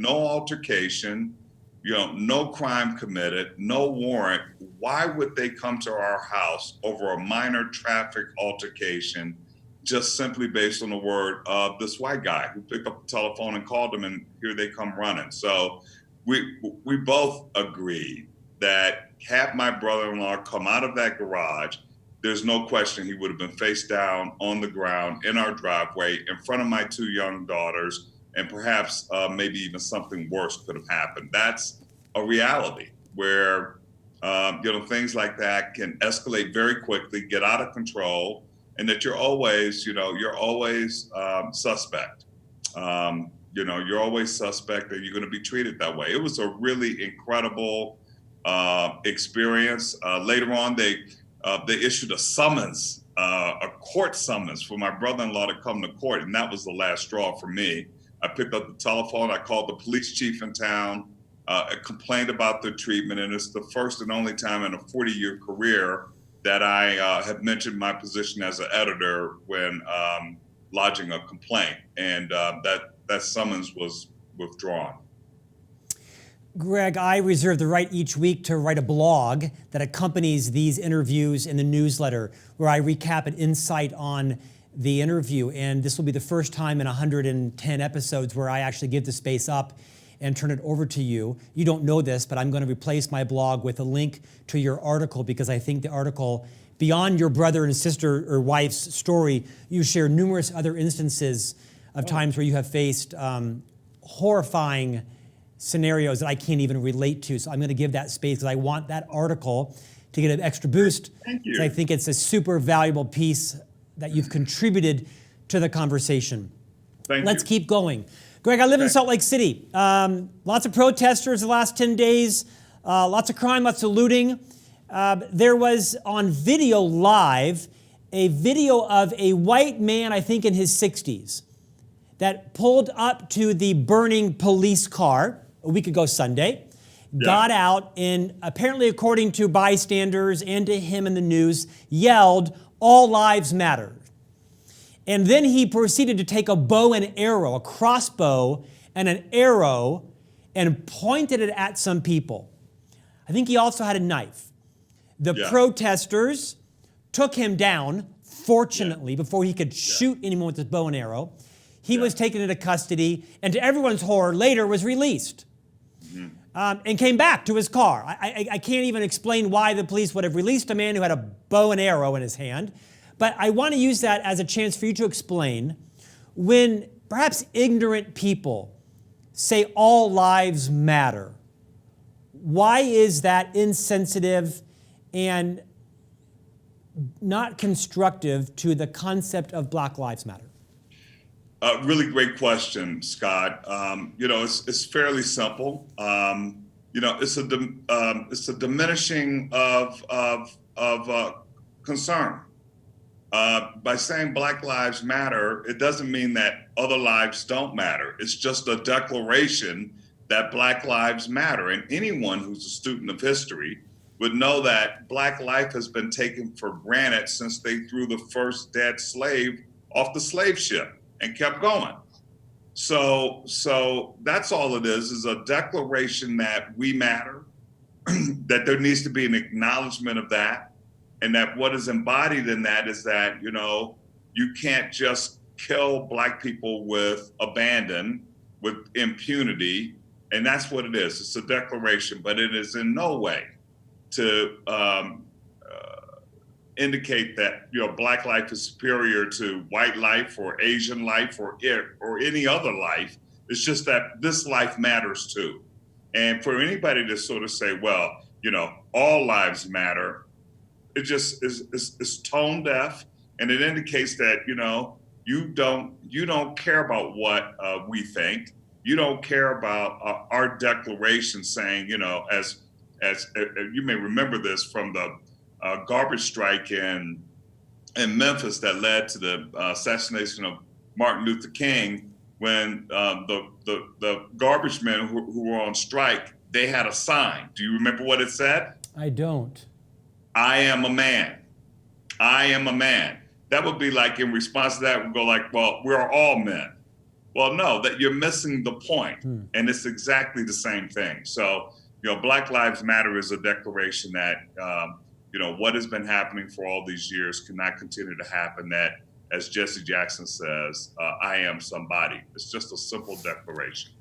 altercation, no crime committed, no warrant. Why would they come to our house over a minor traffic altercation just simply based on the word of this white guy who picked up the telephone and called them, and here they come running? So we both agreed that had my brother-in-law come out of that garage, there's no question he would have been face down on the ground in our driveway in front of my two young daughters, and perhaps maybe even something worse could have happened. That's a reality where things like that can escalate very quickly, get out of control, and that you're always suspect. You're always suspect that you're going to be treated that way. It was a really incredible experience. Later on, they issued a summons, a court summons for my brother-in-law to come to court, and that was the last straw for me. I picked up the telephone, I called the police chief in town, complained about their treatment, and it's the first and only time in a 40-year career that I have mentioned my position as an editor when lodging a complaint, and that summons was withdrawn. Greg, I reserve the right each week to write a blog that accompanies these interviews in the newsletter, where I recap an insight on the interview. And this will be the first time in 110 episodes where I actually give the space up and turn it over to you. You don't know this, but I'm going to replace my blog with a link to your article, because I think the article, beyond your brother and sister or wife's story, you share numerous other instances of times where you have faced horrifying scenarios that I can't even relate to. So I'm going to give that space because I want that article to get an extra boost. Thank you. I think it's a super valuable piece that you've contributed to the conversation. Let's keep going. Greg, I live in Salt Lake City. Lots of protesters the last 10 days, lots of crime, lots of looting. There was on video live a video of a white man, I think in his 60s, that pulled up to the burning police car a week ago Sunday, got out and apparently, according to bystanders and to him in the news, yelled, "All lives matter." And then he proceeded to take a bow and arrow, a crossbow and an arrow, and pointed it at some people. I think he also had a knife. The protesters took him down, fortunately, before he could shoot anyone with his bow and arrow. He was taken into custody, and to everyone's horror, later was released and came back to his car. I can't even explain why the police would have released a man who had a bow and arrow in his hand, but I want to use that as a chance for you to explain when perhaps ignorant people say all lives matter. Why is that insensitive, and not constructive to the concept of Black Lives Matter? Really great question, Scott. It's fairly simple. It's a diminishing of concern. By saying Black Lives Matter, it doesn't mean that other lives don't matter. It's just a declaration that Black lives matter. And anyone who's a student of history would know that Black life has been taken for granted since they threw the first dead slave off the slave ship and kept going. So that's all it is a declaration that we matter, that there needs to be an acknowledgement of that, and that what is embodied in that is that, you can't just kill Black people with abandon, with impunity, and that's what it is. It's a declaration, but it is in no way to indicate that Black life is superior to white life or Asian life or any other life. It's just that this life matters too. And for anybody to sort of say, well, all lives matter, it just is tone deaf, and it indicates that you don't care about what we think. You don't care about our declaration saying, as you may remember this from the garbage strike in Memphis that led to the assassination of Martin Luther King, when the garbage men who were on strike, they had a sign. Do you remember what it said? I don't. I am a man. I am a man. That would be like, in response to that, we go like, well, we're all men. Well, no, that you're missing the point. And it's exactly the same thing. So, Black Lives Matter is a declaration that, what has been happening for all these years cannot continue to happen. That, as Jesse Jackson says, I am somebody. It's just a simple declaration.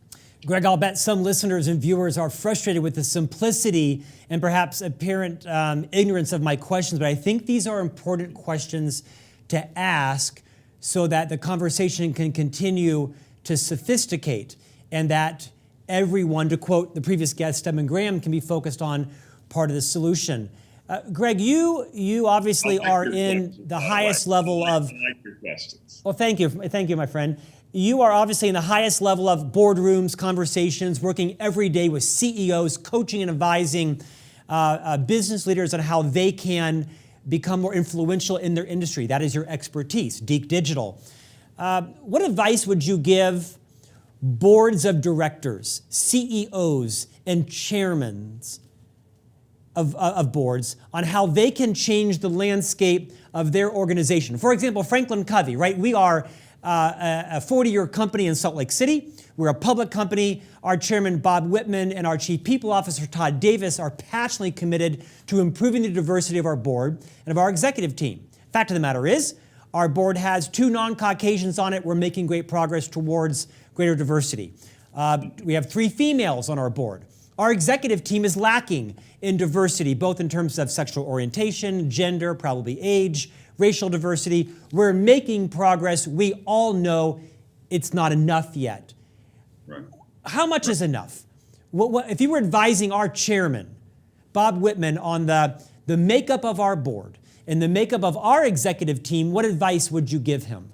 Greg, I'll bet some listeners and viewers are frustrated with the simplicity and perhaps apparent ignorance of my questions, but I think these are important questions to ask so that the conversation can continue to sophisticate and that everyone, to quote the previous guest, Stedman Graham, can be focused on part of the solution. Greg, you obviously are in the highest level of... I like your questions. Well, thank you, my friend. You are obviously in the highest level of boardrooms, conversations, working every day with CEOs, coaching and advising business leaders on how they can become more influential in their industry. That is your expertise, Deek Digital. What advice would you give boards of directors, CEOs, and chairmen of boards on how they can change the landscape of their organization? For example, FranklinCovey, right? We are a 40-year company in Salt Lake City. We're a public company. Our chairman, Bob Whitman, and our chief people officer, Todd Davis, are passionately committed to improving the diversity of our board and of our executive team. Fact of the matter is, our board has 2 non-Caucasians on it. We're making great progress towards greater diversity. We have 3 females on our board. Our executive team is lacking in diversity, both in terms of sexual orientation, gender, probably age, racial diversity. We're making progress. We all know it's not enough yet. Right. How much is enough? If you were advising our chairman, Bob Whitman, on the makeup of our board and the makeup of our executive team, what advice would you give him?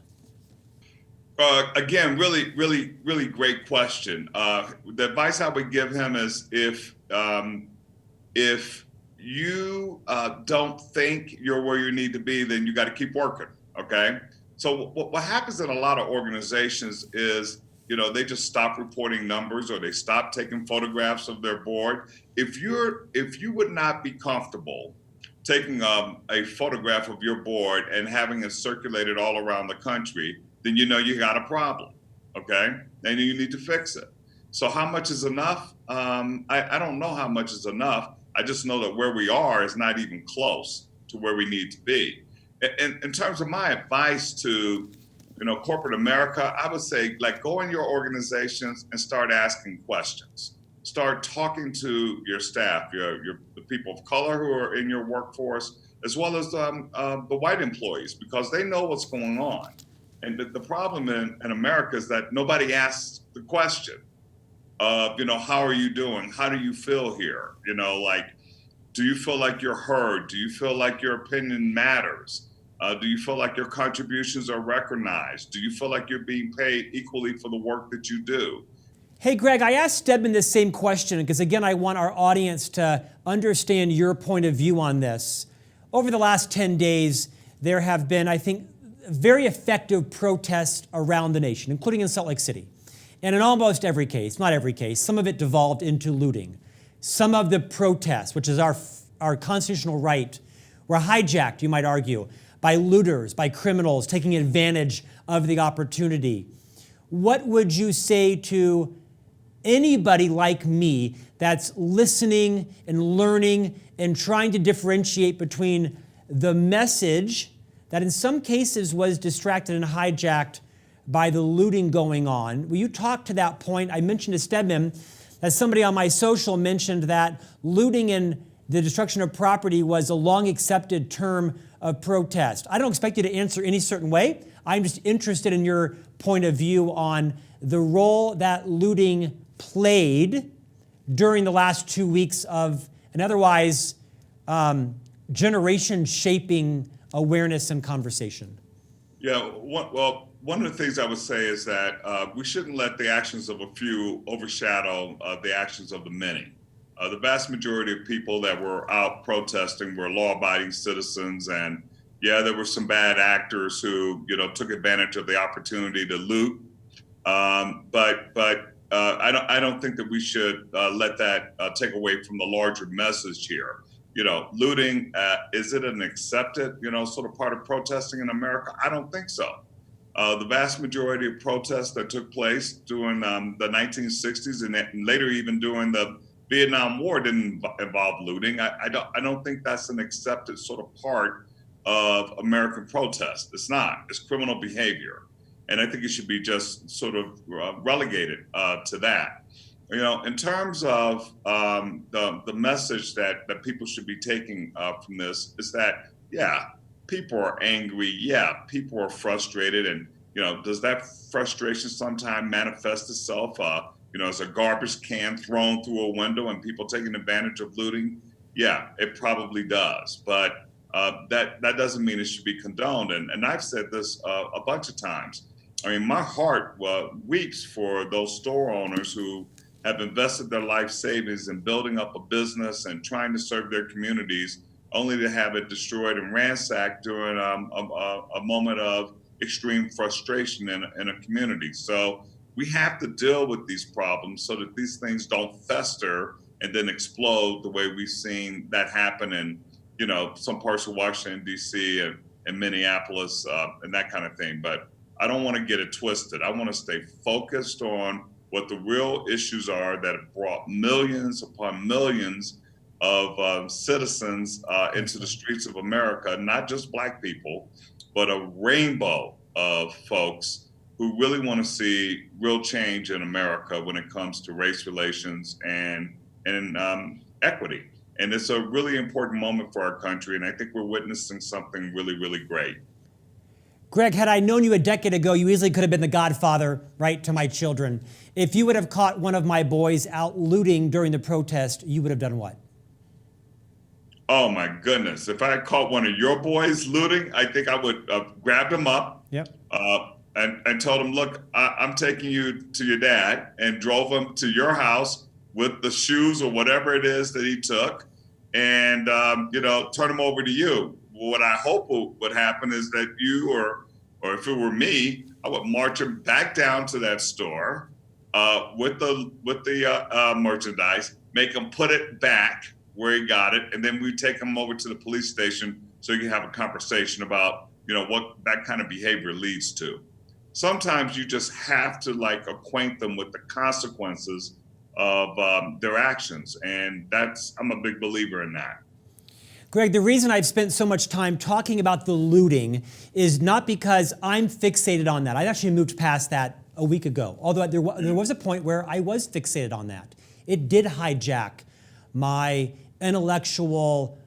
Again, really great question. The advice I would give him is if you don't think you're where you need to be, then you got to keep working. Okay. So what happens in a lot of organizations is, they just stop reporting numbers or they stop taking photographs of their board. If you would not be comfortable taking a photograph of your board and having it circulated all around the country, then you got a problem, okay? And you need to fix it. So how much is enough? I don't know how much is enough. I just know that where we are is not even close to where we need to be. In terms of my advice to, corporate America, I would say, go in your organizations and start asking questions. Start talking to your staff, the people of color who are in your workforce, as well as the white employees, because they know what's going on. And the problem in America is that nobody asks the question of, how are you doing? How do you feel here? Do you feel like you're heard? Do you feel like your opinion matters? Do you feel like your contributions are recognized? Do you feel like you're being paid equally for the work that you do? Hey, Greg, I asked Stedman this same question because, again, I want our audience to understand your point of view on this. Over the last 10 days, there have been, I think, very effective protests around the nation, including in Salt Lake City. And in almost every case, not every case, some of it devolved into looting. Some of the protests, which is our constitutional right, were hijacked, you might argue, by looters, by criminals taking advantage of the opportunity. What would you say to anybody like me that's listening and learning and trying to differentiate between the message that in some cases was distracted and hijacked by the looting going on? Will you talk to that point? I mentioned to Stedman that somebody on my social mentioned that looting and the destruction of property was a long accepted term of protest. I don't expect you to answer any certain way. I'm just interested in your point of view on the role that looting played during the last 2 weeks of an otherwise generation-shaping awareness and conversation. Yeah, one of the things I would say is that we shouldn't let the actions of a few overshadow the actions of the many. The vast majority of people that were out protesting were law-abiding citizens, and yeah, there were some bad actors who, took advantage of the opportunity to loot. But I don't think that we should let that take away from the larger message here. Looting, is it an accepted, sort of part of protesting in America? I don't think so. The vast majority of protests that took place during the 1960s and later even during the Vietnam War didn't involve looting. I don't think that's an accepted sort of part of American protest. It's not. It's criminal behavior. And I think it should be just sort of relegated to that. In terms of the message that people should be taking from this is that, yeah, people are angry. Yeah, people are frustrated. And, does that frustration sometimes manifest itself, as a garbage can thrown through a window and people taking advantage of looting? Yeah, it probably does. But that doesn't mean it should be condoned. And I've said this a bunch of times. I mean, my heart weeps for those store owners who have invested their life savings in building up a business and trying to serve their communities, only to have it destroyed and ransacked during a moment of extreme frustration in a community. So we have to deal with these problems so that these things don't fester and then explode the way we've seen that happen in, some parts of Washington, D.C. and Minneapolis and that kind of thing. But I don't want to get it twisted. I want to stay focused on what the real issues are that have brought millions upon millions of citizens into the streets of America, not just Black people, but a rainbow of folks who really want to see real change in America when it comes to race relations and equity. And it's a really important moment for our country, and I think we're witnessing something really, really great. Greg, had I known you a decade ago, you easily could have been the godfather, right, to my children. If you would have caught one of my boys out looting during the protest, you would have done what? Oh my goodness. If I had caught one of your boys looting, I think I would have grabbed him up and told him, look, I'm taking you to your dad, and drove him to your house with the shoes or whatever it is that he took, and, turn him over to you. What I hope would happen is that you, or if it were me, I would march him back down to that store with the merchandise, make him put it back where he got it, and then we take him over to the police station so you can have a conversation about, what that kind of behavior leads to. Sometimes you just have to acquaint them with the consequences of their actions, and I'm a big believer in that. Greg, the reason I've spent so much time talking about the looting is not because I'm fixated on that. I actually moved past that a week ago, although there was a point where I was fixated on that. It did hijack my intellectual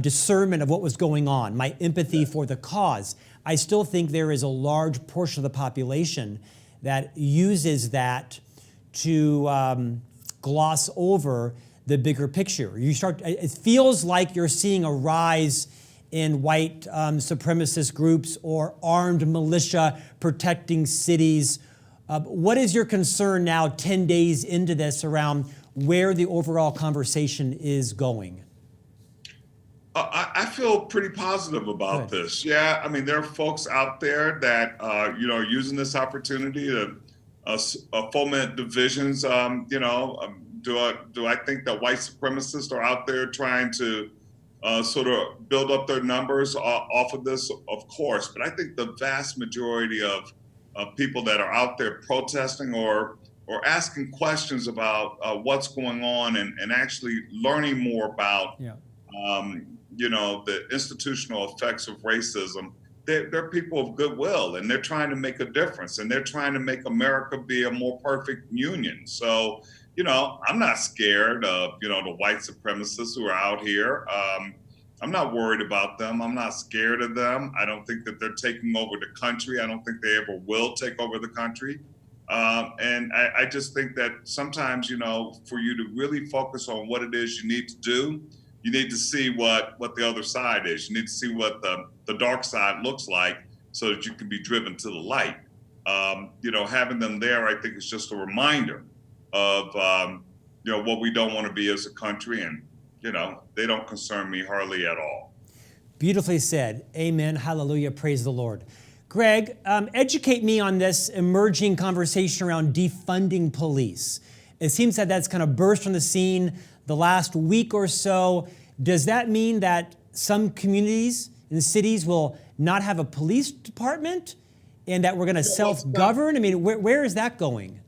discernment of what was going on, my empathy for the cause. I still think there is a large portion of the population that uses that to gloss over the bigger picture. It feels like you're seeing a rise in white supremacist groups or armed militia protecting cities. What is your concern now, 10 days into this, around where the overall conversation is going? I feel pretty positive about this. Yeah, I mean, there are folks out there that are using this opportunity to foment divisions. Do I think that white supremacists are out there trying to sort of build up their numbers off of this? Of course, but I think the vast majority of people that are out there protesting or asking questions about what's going on and actually learning more about the institutional effects of racism, they're people of goodwill, and they're trying to make a difference, and they're trying to make America be a more perfect union. So, I'm not scared of, the white supremacists who are out here. I'm not worried about them. I'm not scared of them. I don't think that they're taking over the country. I don't think they ever will take over the country. And I just think that sometimes, for you to really focus on what it is you need to do, you need to see what the other side is. You need to see what the dark side looks like so that you can be driven to the light. Having them there, I think, is just a reminder of, what we don't want to be as a country. And, they don't concern me hardly at all. Beautifully said. Amen. Hallelujah. Praise the Lord. Greg, educate me on this emerging conversation around defunding police. It seems that that's kind of burst on the scene the last week or so. Does that mean that some communities and cities will not have a police department and that we're going to self-govern? I mean, where is that going?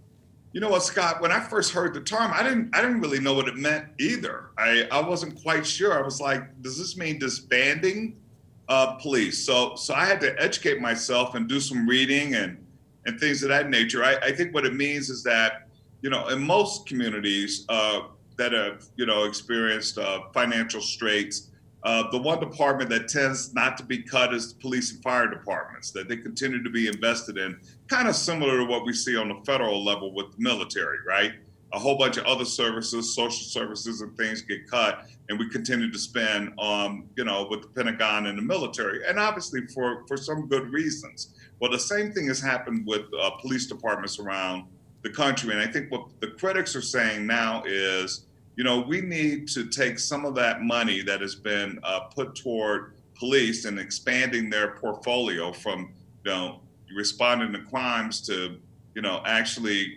You know what, Scott, when I first heard the term, I didn't really know what it meant either. I wasn't quite sure. I was like, does this mean disbanding police? So I had to educate myself and do some reading and things of that nature. I think what it means is that, in most communities that have, experienced financial straits, the one department that tends not to be cut is police and fire departments, that they continue to be invested in, kind of similar to what we see on the federal level with the military, right? A whole bunch of other services, social services and things get cut, and we continue to spend on, with the Pentagon and the military, and obviously for some good reasons. Well, the same thing has happened with police departments around the country, and I think what the critics are saying now is, we need to take some of that money that has been put toward police and expanding their portfolio from, responding to crimes to, actually,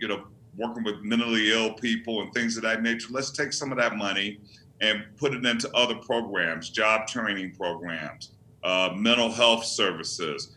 working with mentally ill people and things of that nature. Let's take some of that money and put it into other programs, job training programs, mental health services,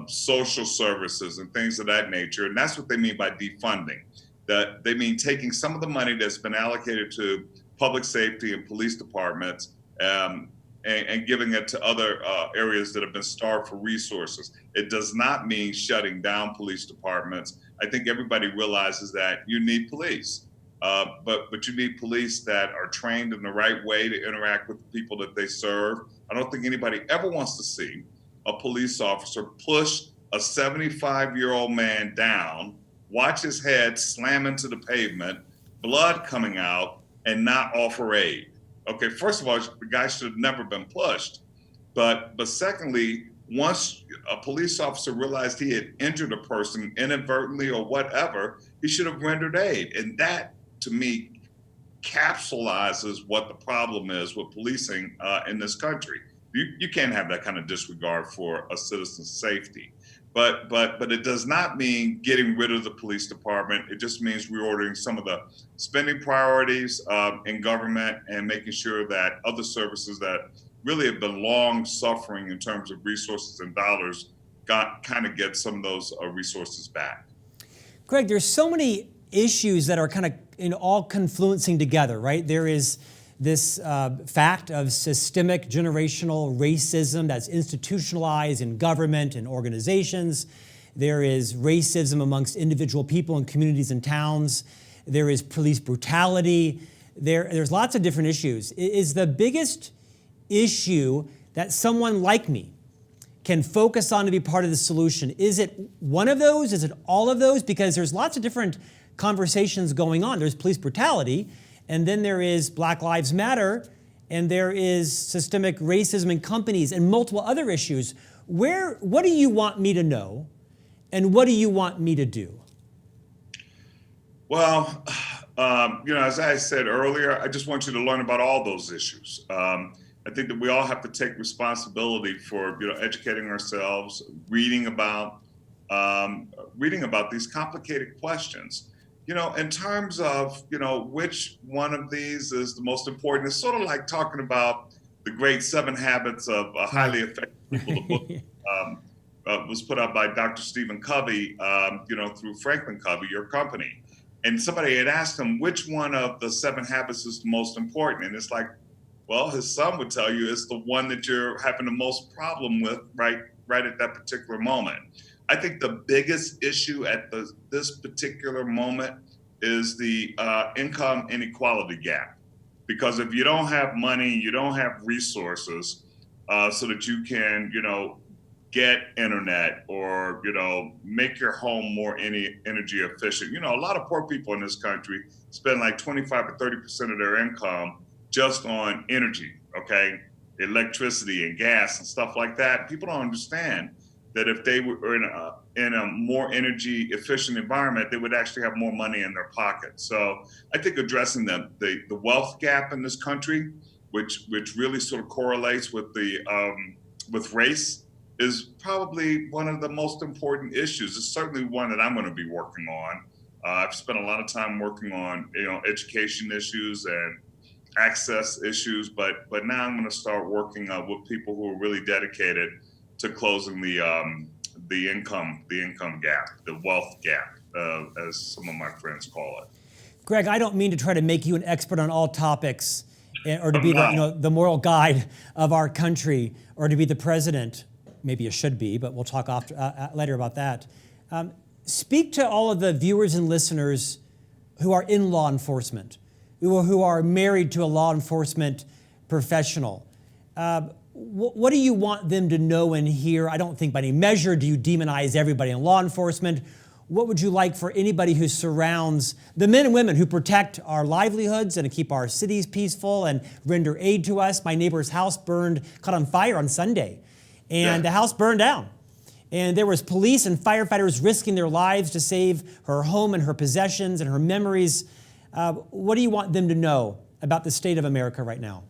social services, and things of that nature. And that's what they mean by defunding. That they mean taking some of the money that's been allocated to public safety and police departments and giving it to other areas that have been starved for resources. It does not mean shutting down police departments. I think everybody realizes that you need police, but you need police that are trained in the right way to interact with the people that they serve. I don't think anybody ever wants to see a police officer push a 75-year-old man down, watch his head slam into the pavement, blood coming out, and not offer aid. Okay, first of all, the guy should have never been pushed. But secondly, once a police officer realized he had injured a person inadvertently or whatever, he should have rendered aid. And that, to me, capsulizes what the problem is with policing in this country. You can't have that kind of disregard for a citizen's safety. But it does not mean getting rid of the police department. It just means reordering some of the spending priorities in government and making sure that other services that really have been long suffering in terms of resources and dollars kind of get some of those resources back. Greg, there's so many issues that are kind of all confluencing together, right? There is this fact of systemic generational racism that's institutionalized in government and organizations. There is racism amongst individual people in communities and towns. There is police brutality. There's lots of different issues. Is the biggest issue that someone like me can focus on to be part of the solution? Is it one of those? Is it all of those? Because there's lots of different conversations going on. There's police brutality, and then there is Black Lives Matter, and there is systemic racism in companies and multiple other issues. What do you want me to know, and what do you want me to do? Well, as I said earlier, I just want you to learn about all those issues. I think that we all have to take responsibility for, educating ourselves, reading about these complicated questions. In terms of, which one of these is the most important, it's sort of like talking about the great 7 habits of highly effective people. The book was put out by Dr. Stedman Graham, through FranklinCovey, your company. And somebody had asked him which one of the 7 habits is the most important. And it's like, well, his son would tell you it's the one that you're having the most problem with right at that particular moment. I think the biggest issue at this particular moment is the income inequality gap. Because if you don't have money, you don't have resources so that you can, get internet or, make your home more energy efficient. A lot of poor people in this country spend like 25 or 30% of their income just on energy, okay? Electricity and gas and stuff like that. People don't understand that if they were in a more energy efficient environment, they would actually have more money in their pocket. So I think addressing the wealth gap in this country, which really sort of correlates with with race, is probably one of the most important issues. It's certainly one that I'm going to be working on. I've spent a lot of time working on education issues and access issues, but now I'm going to start working with people who are really dedicated to closing the income gap, the wealth gap, as some of my friends call it. Greg, I don't mean to try to make you an expert on all topics, or to be the moral guide of our country, or to be the president. Maybe you should be, but we'll talk later about that. Speak to all of the viewers and listeners who are in law enforcement, who are married to a law enforcement professional. What do you want them to know and hear? I don't think by any measure do you demonize everybody in law enforcement. What would you like for anybody who surrounds the men and women who protect our livelihoods and keep our cities peaceful and render aid to us? My neighbor's house caught on fire on Sunday, and the house burned down. And there was police and firefighters risking their lives to save her home and her possessions and her memories. What do you want them to know about the state of America right now?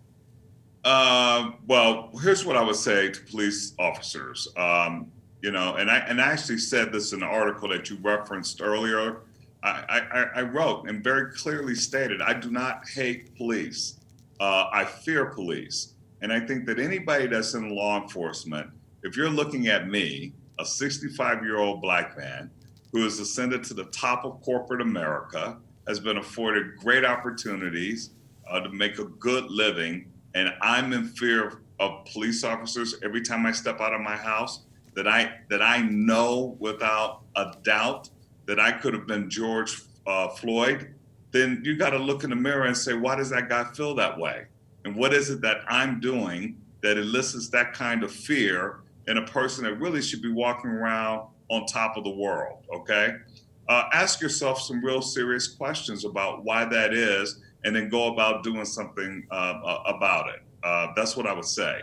Well, here's what I would say to police officers. And I actually said this in the article that you referenced earlier. I wrote and very clearly stated, I do not hate police. I fear police. And I think that anybody that's in law enforcement, if you're looking at me, a 65-year-old Black man who has ascended to the top of corporate America, has been afforded great opportunities to make a good living, and I'm in fear of police officers every time I step out of my house, that I know without a doubt that I could have been George Floyd, then you got to look in the mirror and say, why does that guy feel that way? And what is it that I'm doing that elicits that kind of fear in a person that really should be walking around on top of the world, okay? Ask yourself some real serious questions about why that is, and then go about doing something about it. That's what I would say.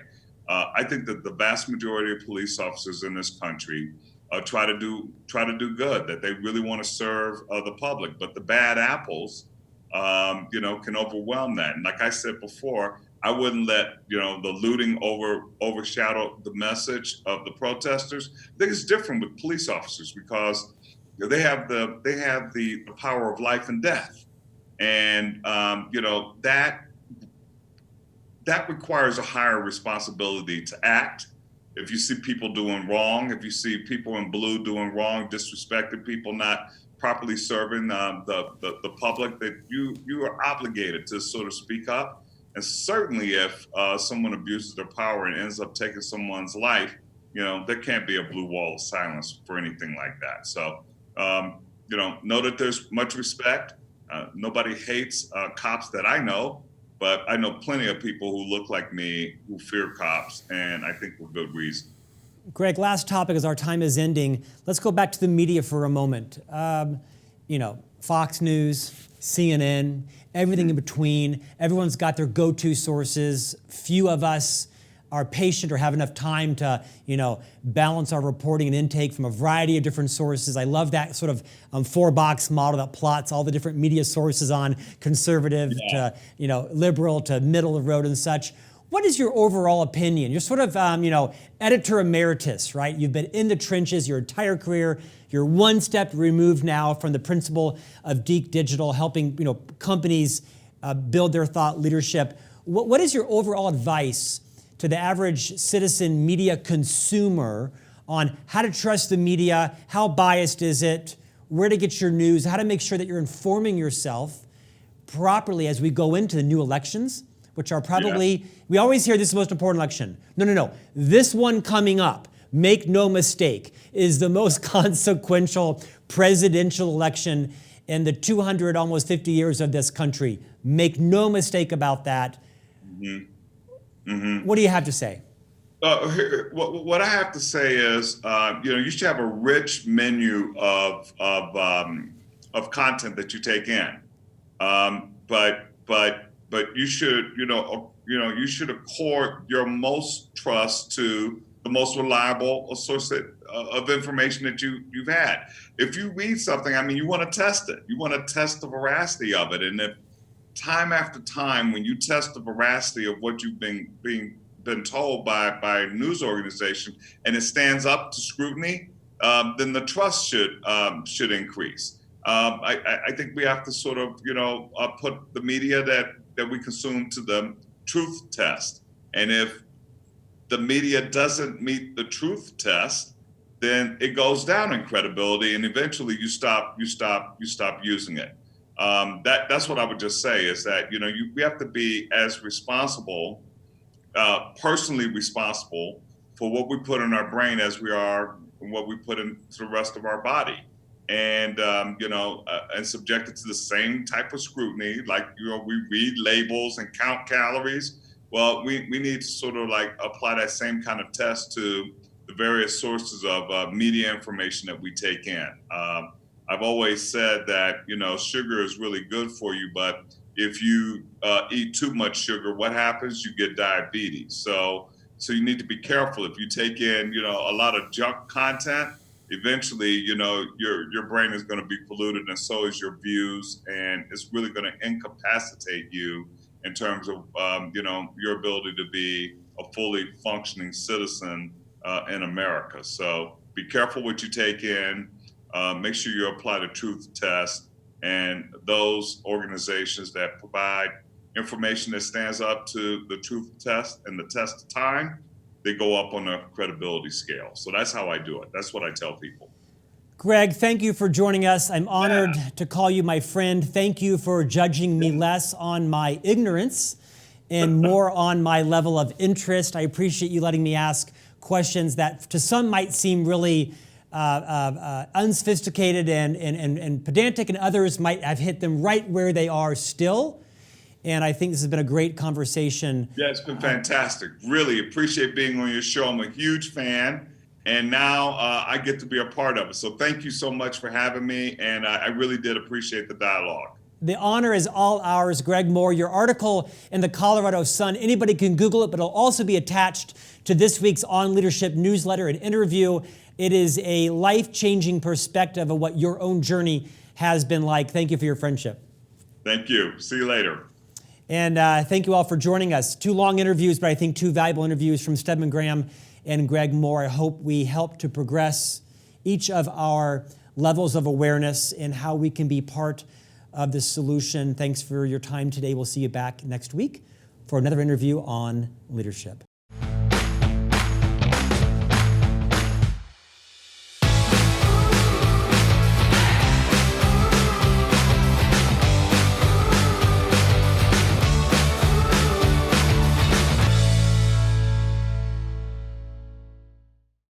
I think that the vast majority of police officers in this country try to do good, that they really want to serve the public, but the bad apples, can overwhelm that. And like I said before, I wouldn't let the looting overshadow the message of the protesters. I think it's different with police officers because they have the power of life and death, and that requires a higher responsibility to act. If you see people doing wrong, if you see people in blue doing wrong, disrespecting people, not properly serving the public, that you are obligated to sort of speak up. And certainly if someone abuses their power and ends up taking someone's life, there can't be a blue wall of silence for anything like that. So, know that there's much respect. Nobody hates cops that I know, but I know plenty of people who look like me who fear cops, and I think for good reason. Greg, last topic as our time is ending. Let's go back to the media for a moment. Fox News, CNN, everything in between. Everyone's got their go-to sources. Few of us are patient or have enough time to, balance our reporting and intake from a variety of different sources. I love that sort of 4-box model that plots all the different media sources on conservative to, liberal to middle of the road and such. What is your overall opinion? You're sort of, editor emeritus, right? You've been in the trenches your entire career. You're one step removed now from the principle of Deep Digital, helping, companies build their thought leadership. What is your overall advice to the average citizen media consumer on how to trust the media, how biased is it, where to get your news, how to make sure that you're informing yourself properly as we go into the new elections, which are probably, we always hear this is the most important election. No. This one coming up, make no mistake, is the most consequential presidential election in the 200, almost 50 years of this country. Make no mistake about that. Mm-hmm. Mm-hmm. What do you have to say? What I have to say is, you should have a rich menu of content that you take in, but you should, you should accord your most trust to the most reliable source of information that you've had. If you read something, you want to test it. You want to test the veracity of it, and if time after time, when you test the veracity of what you've been told by a news organization, and it stands up to scrutiny, then the trust should increase. I think we have to sort of, put the media that we consume to the truth test. And if the media doesn't meet the truth test, then it goes down in credibility, and eventually you stop using it. That's what I would just say is that, we have to be as responsible, personally responsible for what we put in our brain as we are what we put into the rest of our body. And, and subjected to the same type of scrutiny, like, we read labels and count calories. Well, we need to sort of like apply that same kind of test to the various sources of media information that we take in. I've always said that, sugar is really good for you, but if you eat too much sugar, what happens? You get diabetes. So you need to be careful. If you take in, a lot of junk content, eventually, your brain is going to be polluted, and so is your views, and it's really going to incapacitate you in terms of, your ability to be a fully functioning citizen in America. So be careful what you take in. Make sure you apply the truth test, and those organizations that provide information that stands up to the truth test and the test of time, they go up on the credibility scale. So that's how I do it. That's what I tell people. Greg, thank you for joining us. I'm honored to call you my friend. Thank you for judging me less on my ignorance and more on my level of interest. I appreciate you letting me ask questions that to some might seem really unsophisticated and pedantic, and others might have hit them right where they are still. And I think this has been a great conversation. Yeah, it's been fantastic. Really appreciate being on your show. I'm a huge fan, and now I get to be a part of it. So thank you so much for having me, and I really did appreciate the dialogue. The honor is all ours, Greg Moore. Your article in the Colorado Sun, anybody can Google it, but it'll also be attached to this week's On Leadership newsletter and interview. It is a life-changing perspective of what your own journey has been like. Thank you for your friendship. Thank you. See you later. And thank you all for joining us. 2 long interviews, but I think 2 valuable interviews from Stedman Graham and Greg Moore. I hope we help to progress each of our levels of awareness and how we can be part of the solution. Thanks for your time today. We'll see you back next week for another interview on leadership.